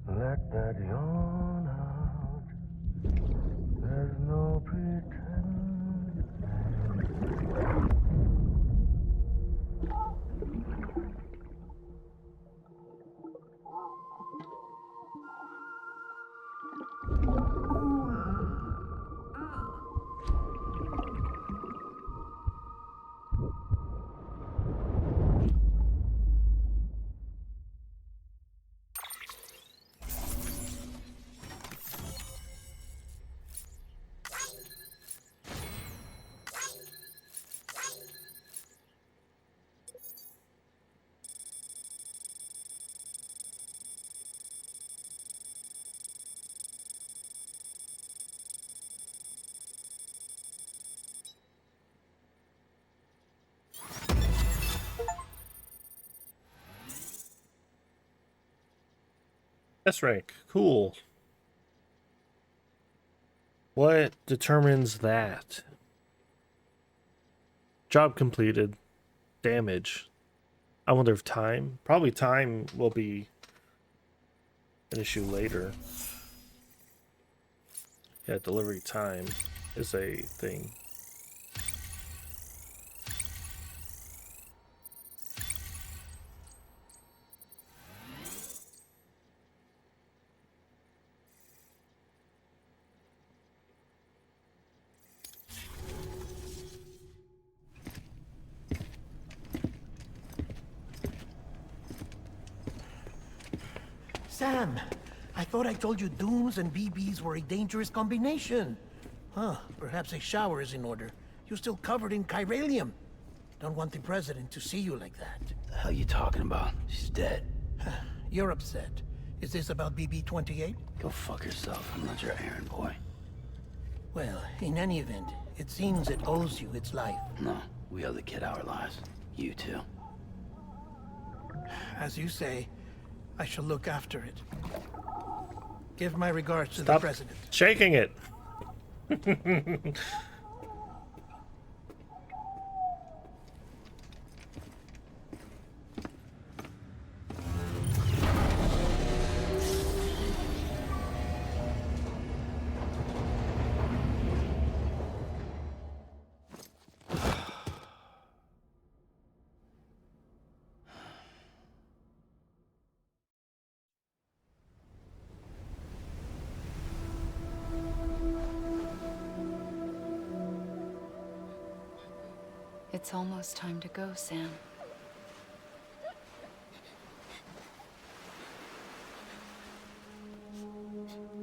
S8: Let that yawn out. There's no pretending.
S1: S rank. Cool. What determines that? Job completed. Damage. I wonder if time. Probably time will be an issue later. Yeah, delivery time is a thing.
S11: Sam, I thought I told you dooms and BBs were a dangerous combination. Huh, perhaps a shower is in order. You're still covered in chiralium. Don't want the president to see you like that.
S2: The hell you talking about? She's dead.
S11: You're upset. Is this about BB-28?
S2: Go fuck yourself. I'm not your errand boy.
S11: Well, in any event, it seems it owes you its life.
S2: No, we owe the kid our lives. You too.
S11: As you say, I shall look after it. Give my regards to the
S1: Stop
S11: president.
S1: shaking it.
S10: It's almost time to go, Sam.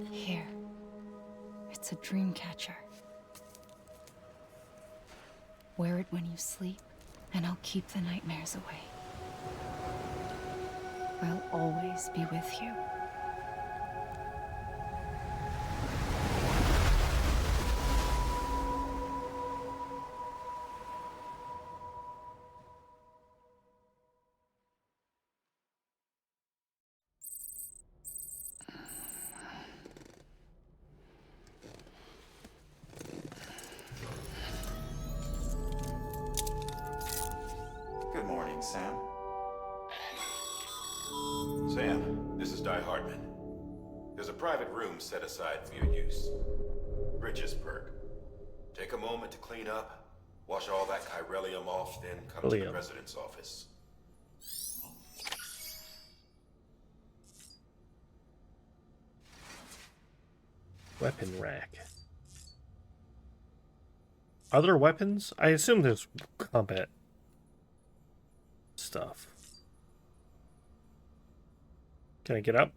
S10: Here. It's a dream catcher. Wear it when you sleep, and I'll keep the nightmares away. I'll always be with you.
S16: Good morning, Sam. Sam, this is Di Hartman. There's a private room set aside for your use. Bridges perk. Take a moment to clean up, wash all that chiralium off, then come to the president's office.
S1: Weapon rack. Are there weapons? I assume there's combat stuff. Can I get up?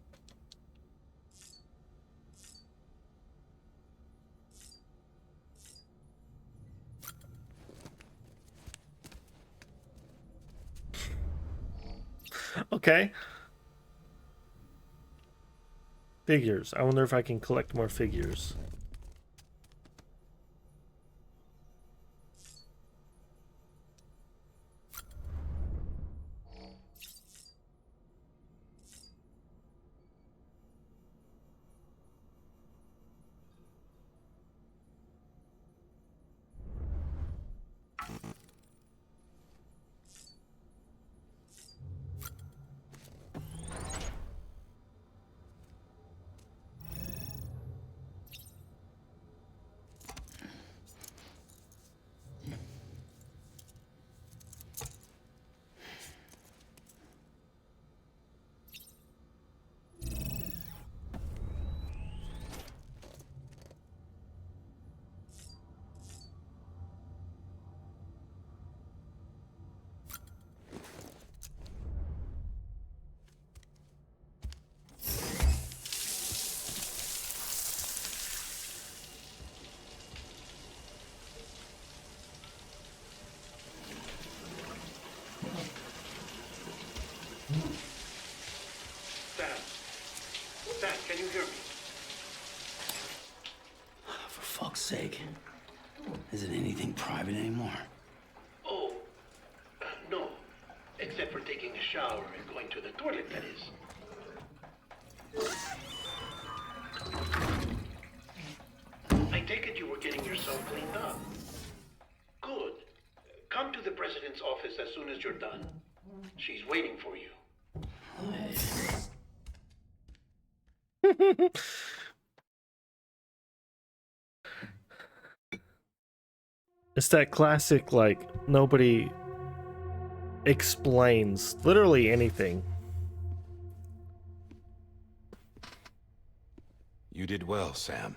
S1: Okay. Figures. I wonder if I can collect more figures.
S11: Sam, can you hear me?
S2: For fuck's sake. Isn't anything private anymore?
S11: Oh, no. Except for taking a shower and going to the toilet, that is.
S18: this all cleaned up. Good. Come to the president's office as soon as you're done. She's waiting for you.
S1: It's that classic, like, nobody explains literally anything.
S13: You did well, Sam.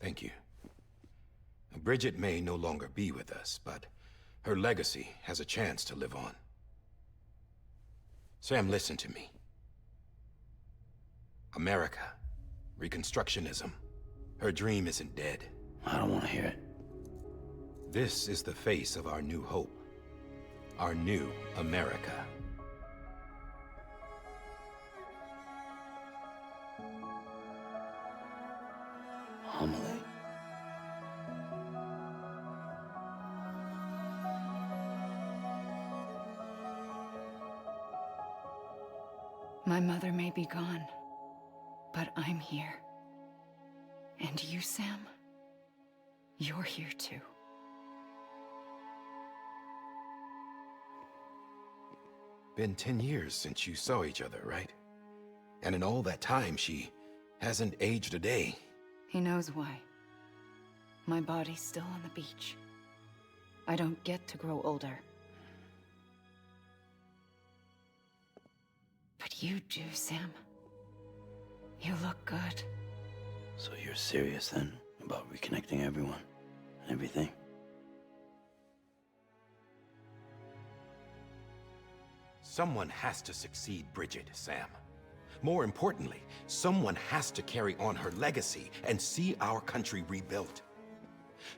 S13: Thank you. Bridget may no longer be with us, but her legacy has a chance to live on. Sam, listen to me. America, Reconstructionism, her dream isn't dead.
S2: I don't want to hear it.
S13: This is the face of our new hope. Our new America.
S2: Homily.
S10: My mother may be gone, but I'm here. And you, Sam, you're here too.
S13: Been 10 years since you saw each other, right? And in all that time, she hasn't aged a day.
S10: He knows why. My body's still on the beach. I don't get to grow older. But you do, Sam. You look good.
S2: So you're serious then about reconnecting everyone and everything?
S13: Someone has to succeed Bridget, Sam. More importantly, someone has to carry on her legacy and see our country rebuilt.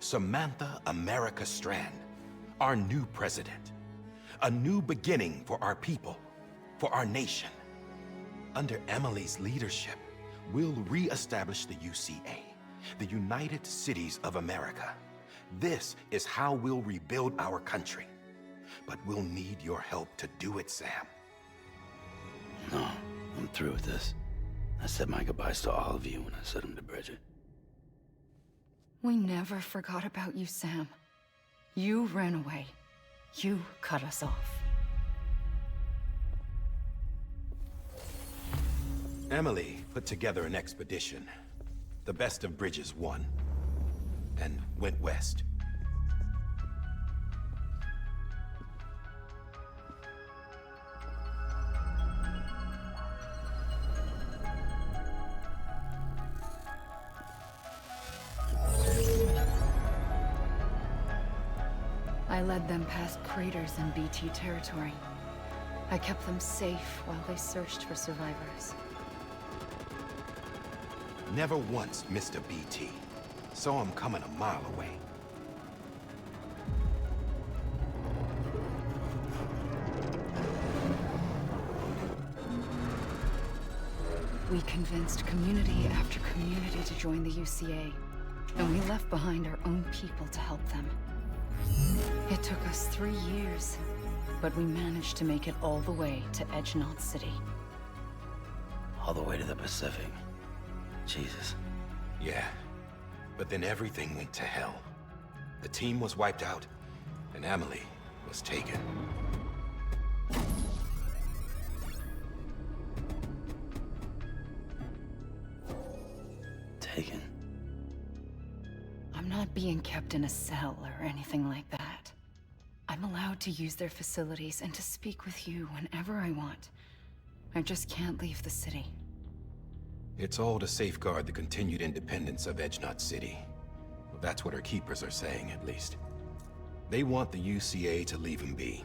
S13: Samantha America Strand, our new president. A new beginning for our people, for our nation. Under Emily's leadership, we'll re-establish the UCA, the United Cities of America. This is how we'll rebuild our country. But we'll need your help to do it, Sam.
S2: No, I'm through with this. I said my goodbyes to all of you when I said them to Bridget.
S10: We never forgot about you, Sam. You ran away. You cut us off.
S13: Emily put together an expedition. The best of Bridges won. And went west.
S10: I led them past craters in BT territory. I kept them safe while they searched for survivors.
S13: Never once missed a BT. Saw him coming a mile away.
S10: We convinced community after community to join the UCA, and we left behind our own people to help them. It took us 3 years, but we managed to make it all the way to Edge Knot City.
S2: All the way to the Pacific. Jesus.
S13: Yeah, but then everything went to hell. The team was wiped out, and Emily was taken.
S2: Taken?
S10: I'm not being kept in a cell or anything like that. I'm allowed to use their facilities and to speak with you whenever I want. I just can't leave the city.
S13: It's all to safeguard the continued independence of Edge Knot City. Well, that's what our keepers are saying, at least. They want the UCA to leave him be.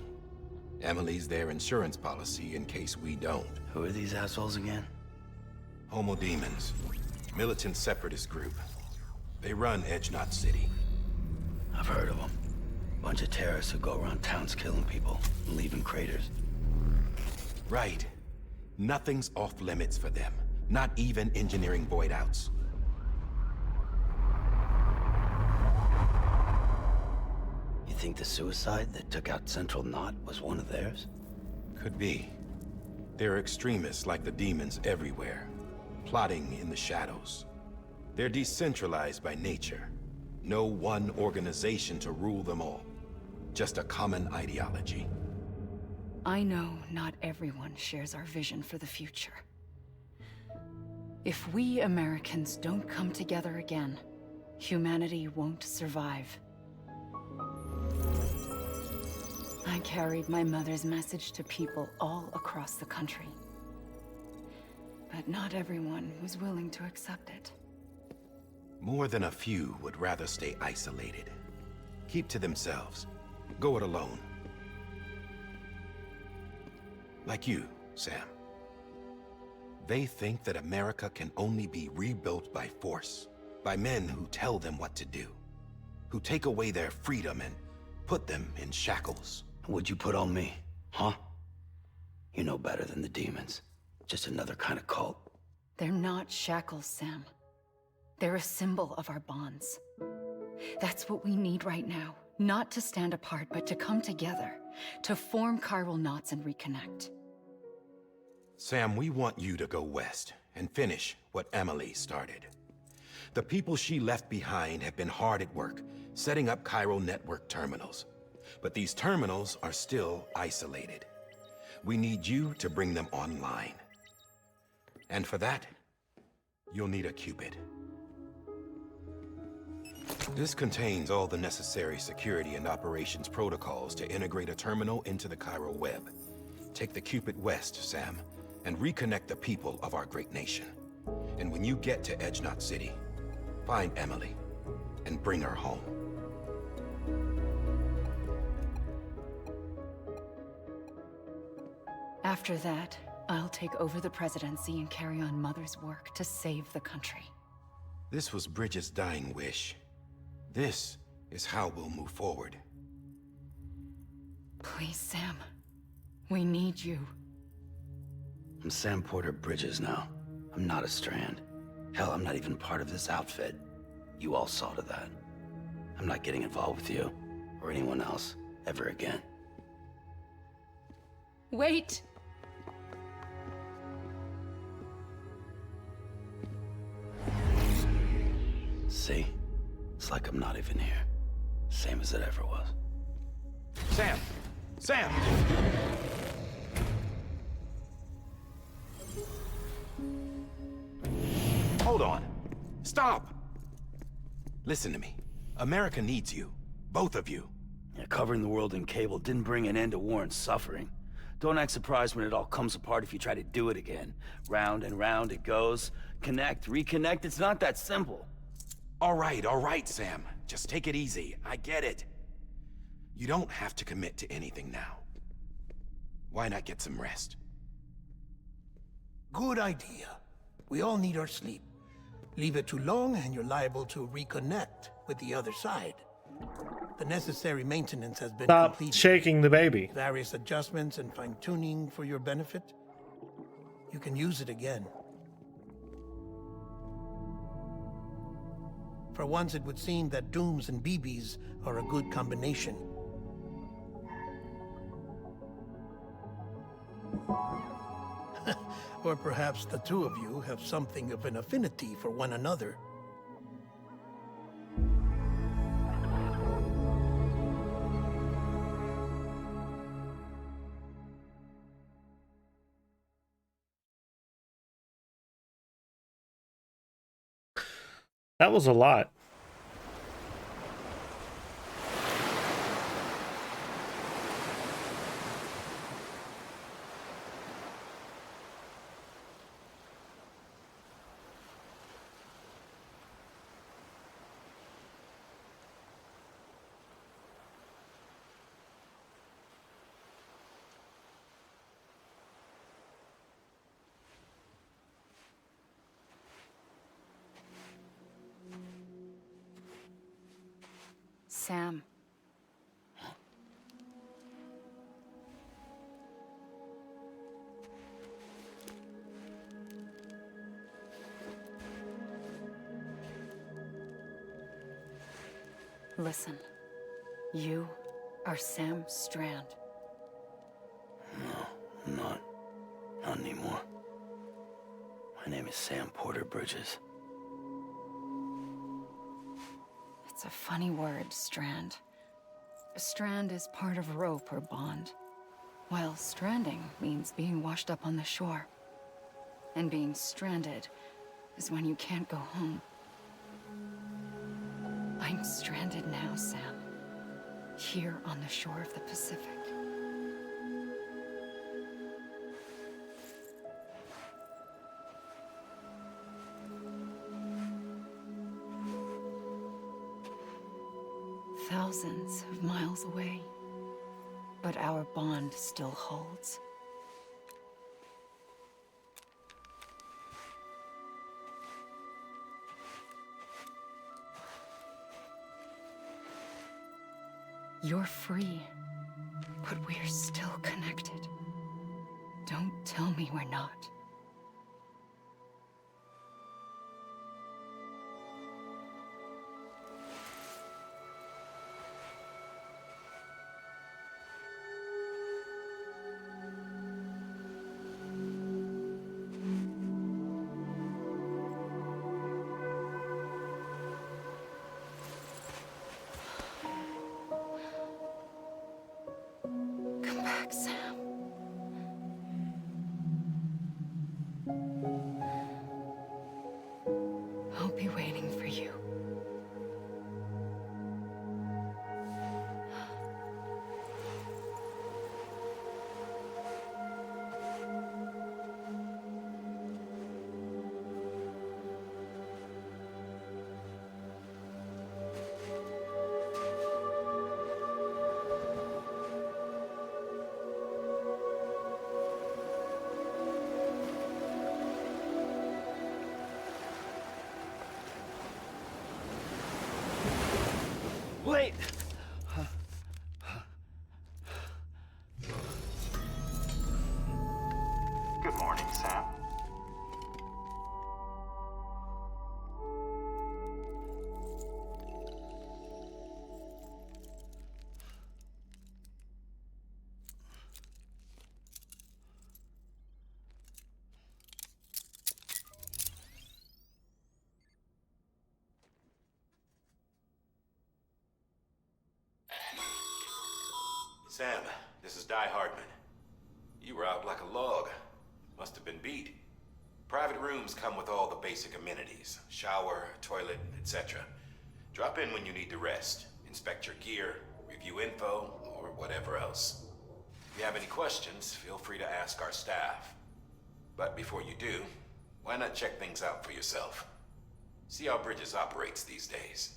S13: Emily's their insurance policy in case we don't.
S2: Who are these assholes again?
S13: Homo Demons. Militant separatist group. They run Edge Knot City.
S2: I've heard of them. Bunch of terrorists who go around towns killing people and leaving craters.
S13: Right. Nothing's off limits for them. Not even engineering void outs.
S2: You think the suicide that took out Central Knot was one of theirs?
S13: Could be. There are extremists like the demons everywhere, plotting in the shadows. They're decentralized by nature, No one organization to rule them all. Just a common ideology.
S10: I know not everyone shares our vision for the future. If we Americans don't come together again, humanity won't survive. I carried my mother's message to people all across the country. But not everyone was willing to accept it.
S13: More than a few would rather stay isolated. Keep to themselves. Go it alone. Like you, Sam. They think that America can only be rebuilt by force, by men who tell them what to do, who take away their freedom and put them in shackles.
S2: What'd you put on me, huh? You know better than the demons. Just another kind of cult.
S10: They're not shackles, Sam. They're a symbol of our bonds. That's what we need right now. Not to stand apart, but to come together. To form chiral knots and reconnect.
S13: Sam, we want you to go west and finish what Emily started. The people she left behind have been hard at work, setting up chiral network terminals. But these terminals are still isolated. We need you to bring them online. And for that, you'll need a Cupid. This contains all the necessary security and operations protocols to integrate a terminal into the chiral web. Take the Cupid west, Sam, and reconnect the people of our great nation. And when you get to Edge Knot City, find Emily and bring her home.
S10: After that, I'll take over the presidency and carry on Mother's work to save the country.
S13: This was Bridget's dying wish. This is how we'll move forward.
S10: Please, Sam. We need you.
S2: I'm Sam Porter Bridges now. I'm not a Strand. Hell, I'm not even part of this outfit. You all saw to that. I'm not getting involved with you, or anyone else, ever again.
S10: Wait!
S2: See? It's like I'm not even here. Same as it ever was.
S13: Sam! Sam! Hold on. Stop! Listen to me. America needs you. Both of you.
S2: Yeah, covering the world in cable didn't bring an end to war and suffering. Don't act surprised when it all comes apart if you try to do it again. Round and round it goes. Connect, reconnect, it's not that simple.
S13: All right, Sam. Just take it easy. I get it. You don't have to commit to anything now. Why not get some rest?
S11: Good idea. We all need our sleep. Leave it too long and you're liable to reconnect with the other side. The necessary maintenance has been
S1: Stop
S11: completed.
S1: shaking the baby.
S11: Various adjustments and fine-tuning for your benefit. You can use it again. For once, it would seem that Dooms and BBs are a good combination. Or perhaps the two of you have something of an affinity for one another.
S1: That was a lot.
S10: Sam. Listen. You are Sam Strand.
S2: No, I'm not. Not anymore. My name is Sam Porter Bridges.
S10: It's It's a funny word, strand. A strand is part of rope or bond, while stranding means being washed up on the shore. And being stranded is when you can't go home. I'm stranded now, Sam. Here on the shore of the Pacific. Thousands of miles away. But our bond still holds. You're free, but we're still connected. Don't tell me we're not. Come back, Sam. I'll be waiting for you.
S9: Wait!
S6: Good morning, Sam.
S16: Sam, this is Di Hardman. You were out like a log. Must have been beat. Private rooms come with all the basic amenities. Shower, toilet, etc. Drop in when you need to rest. Inspect your gear, review info, or whatever else. If you have any questions, feel free to ask our staff. But before you do, why not check things out for yourself? See how Bridges operates these days.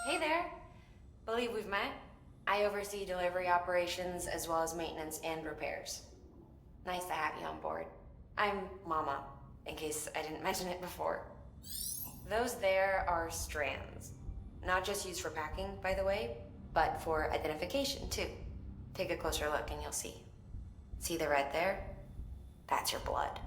S19: Hey there. Believe we've met. I oversee delivery operations as well as maintenance and repairs. Nice to have you on board. I'm Mama, in case I didn't mention it before. Those there are strands. Not just used for packing, by the way, but for identification too. Take a closer look and you'll see. See the red there? That's your blood.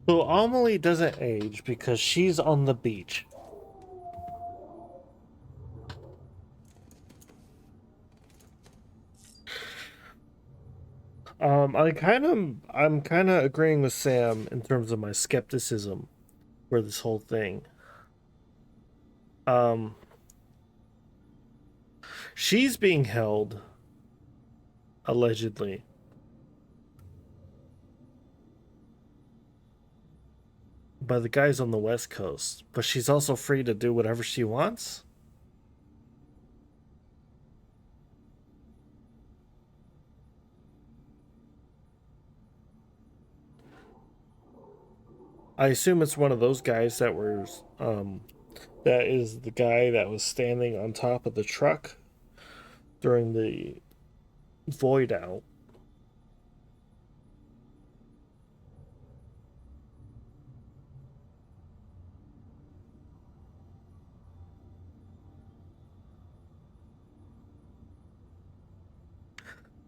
S1: So Amelie doesn't age because she's on the beach. I'm kind of agreeing with Sam in terms of my skepticism for this whole thing. She's being held, allegedly, by the guys on the West Coast, but she's also free to do whatever she wants. I assume it's one of those guys that were That is the guy that was standing on top of the truck during the void out.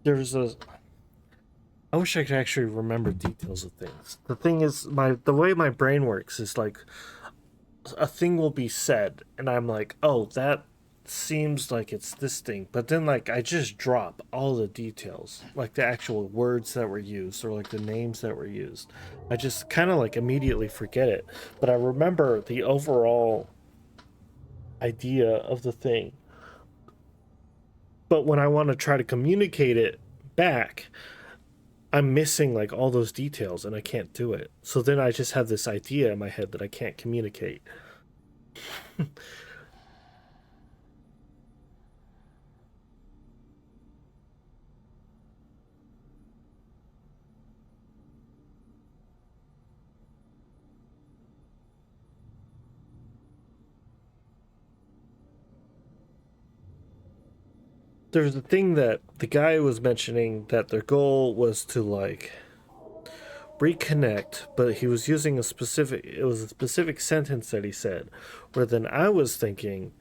S1: There's a I wish I could actually remember details of things. The thing is, the way my brain works is like a thing will be said, and I'm like, oh, that seems like it's this thing, but then like I just drop all the details, like the actual words that were used or like the names that were used. I just kind of like immediately forget it, but I remember the overall idea of the thing. But when I want to try to communicate it back, I'm missing like all those details and I can't do it. So then I just have this idea in my head that I can't communicate. There's a thing that the guy was mentioning that their goal was to like reconnect, but he was using it was a specific sentence that he said, where then I was thinking,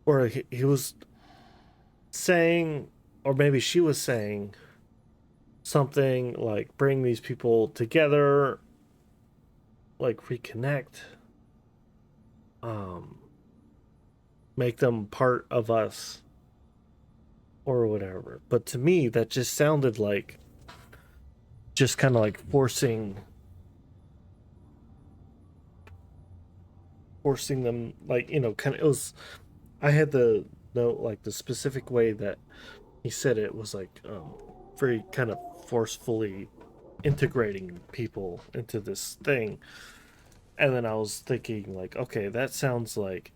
S1: or he was saying, or maybe she was saying something like bring these people together, like reconnect, make them part of us or whatever. But to me that just sounded like just kind of like forcing them, like, you know, kind of, it was, I had the note like the specific way that he said it was like very kind of forcefully integrating people into this thing. And then I was thinking like, okay, that sounds like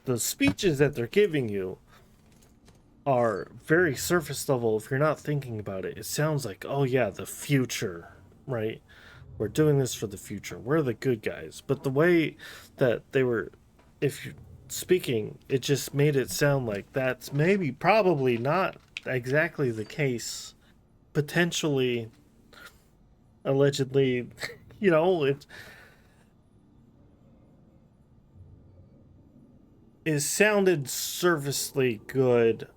S1: the speeches that they're giving you are very surface level. If you're not thinking about it, it sounds like, oh yeah, the future, right? We're doing this for the future. We're the good guys. But the way that they were, if you're speaking, it just made it sound like that's maybe probably not exactly the case. Potentially, allegedly, you know, it sounded surfacely good,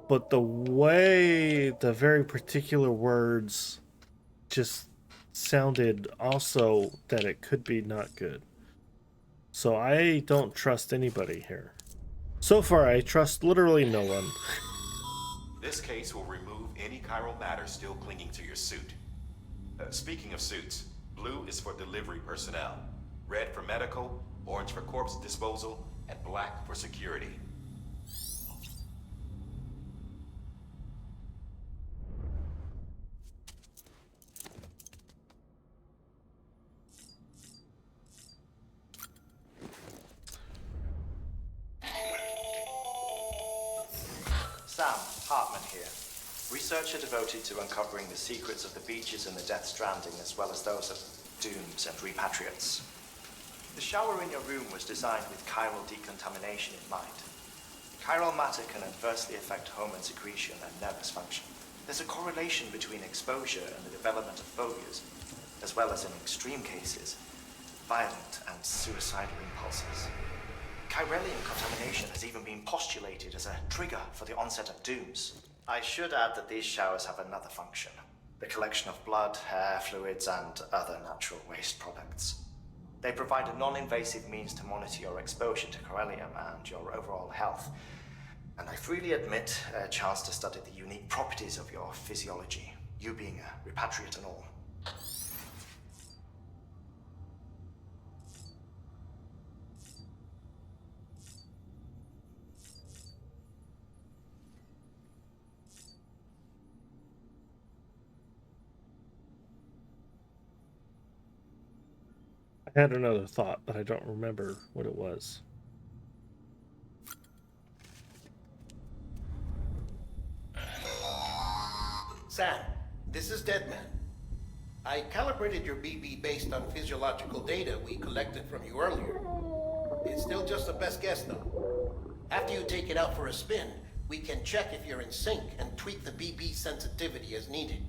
S1: but the way the very particular words just sounded also that it could be not good. So I don't trust anybody here. So far, I trust literally no one.
S16: This case will remove any chiral matter still clinging to your suit. Speaking of suits, blue is for delivery personnel, red for medical, orange for corpse disposal, and black for security.
S20: Sam, Hartman here. Researcher devoted to uncovering the secrets of the beaches and the Death Stranding, as well as those of dooms and repatriates. The shower in your room was designed with chiral decontamination in mind. Chiral matter can adversely affect hormone secretion and nervous function. There's a correlation between exposure and the development of phobias, as well as in extreme cases, violent and suicidal impulses. Chiralium contamination has even been postulated as a trigger for the onset of dooms. I should add that these showers have another function: the collection of blood, hair, fluids, and other natural waste products. They provide a non-invasive means to monitor your exposure to chiralium and your overall health. And I freely admit a chance to study the unique properties of your physiology, you being a repatriate and all.
S1: I had another thought, but I don't remember what it was.
S11: Sam, this is Deadman. I calibrated your BB based on physiological data we collected from you earlier. It's
S17: just a best guess, though. After you take it out for a spin, we can check if you're in sync and tweak the BB sensitivity as needed.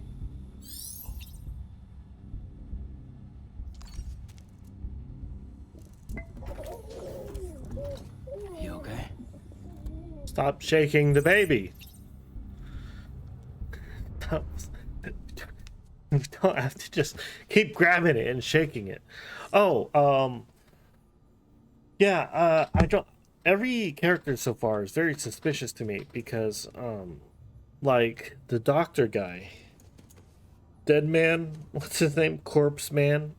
S2: You okay?
S1: Stop shaking the baby. You don't have to just keep grabbing it and shaking it. Oh, yeah, I don't. Every character so far is very suspicious to me because, like the doctor guy, Dead Man, what's his name? Corpse Man,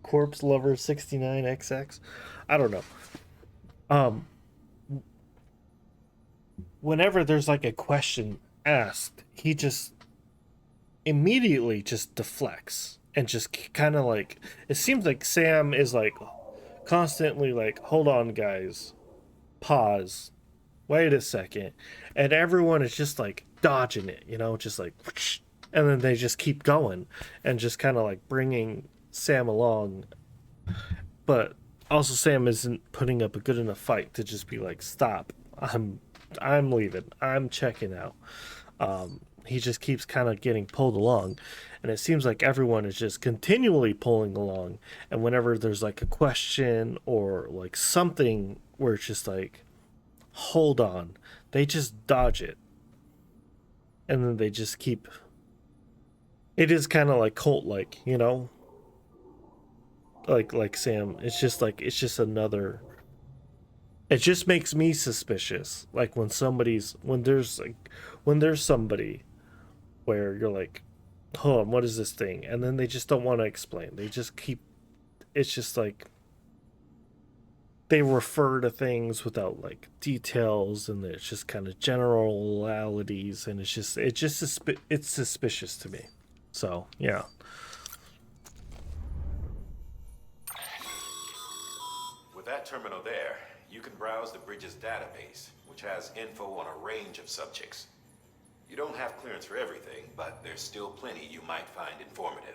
S1: Corpse Lover 69XX. I don't know. Um, whenever there's like a question asked, he just immediately just deflects and just kind of like, it seems like Sam is like constantly like, hold on guys, pause, wait a second, and everyone is just like dodging it, you know, just like whoosh, and then they just keep going and just kind of like bringing Sam along, but also Sam isn't putting up a good enough fight to just be like, stop, I'm leaving, I'm checking out. He just keeps kind of getting pulled along, and it seems like everyone is just continually pulling along, and whenever there's like a question or like something where it's just like, hold on, they just dodge it, and then they just keep, it is kind of like cult like, you know, like Sam, it's just like, it's just another, it just makes me suspicious, like when somebody's, when there's like, when there's somebody where you're like, hold on, what is this thing? And then they just don't want to explain. They just keep, it's just like, they refer to things without like details, and it's just kind of generalities, and it's it's suspicious to me. So, yeah.
S16: With that terminal there, you can browse the bridge's database, which has info on a range of subjects. You don't have clearance for everything, but there's still plenty you might find informative.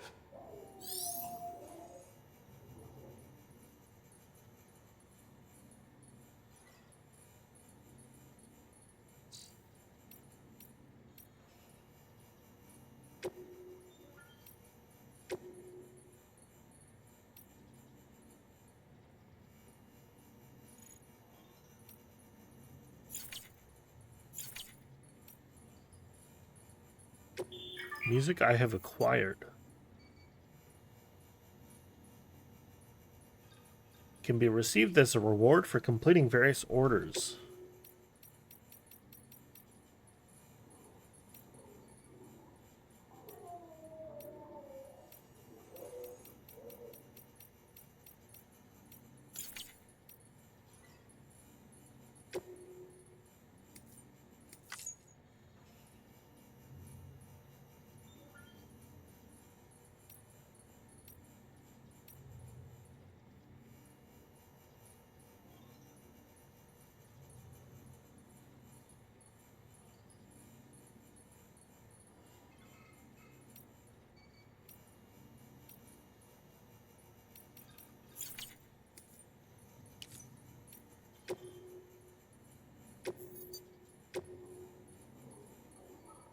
S1: Music I have acquired can be received as a reward for completing various orders.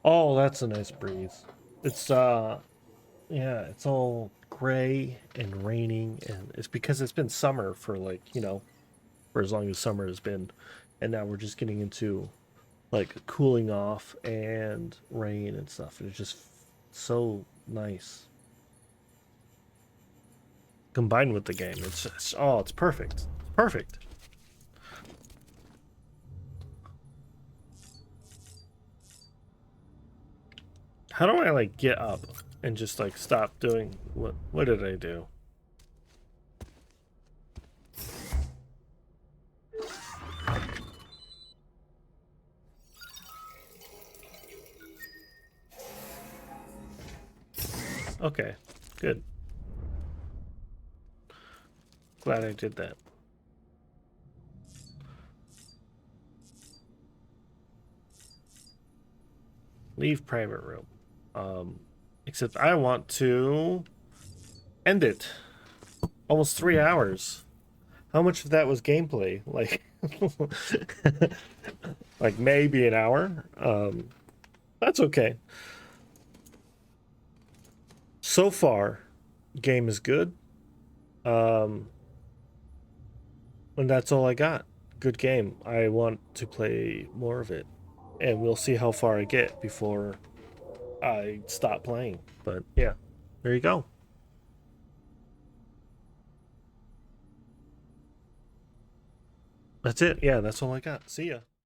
S1: Oh, that's a nice breeze. It's yeah, it's all gray and raining, and it's because it's been summer for like, you know, for as long as summer has been, and now we're just getting into like cooling off and rain and stuff, and it's just so nice combined with the game. It's just, oh, it's perfect. Perfect. How do I like get up and just like stop doing what did I do? Okay, good. Glad I did that. Leave private room. Except I want to end it. Almost 3 hours. How much of that was gameplay? Like, like maybe an hour. That's okay. So far, game is good. And that's all I got. Good game. I want to play more of it, and we'll see how far I get before I stop playing. But yeah, there you go. That's it. Yeah, that's all I got. See ya.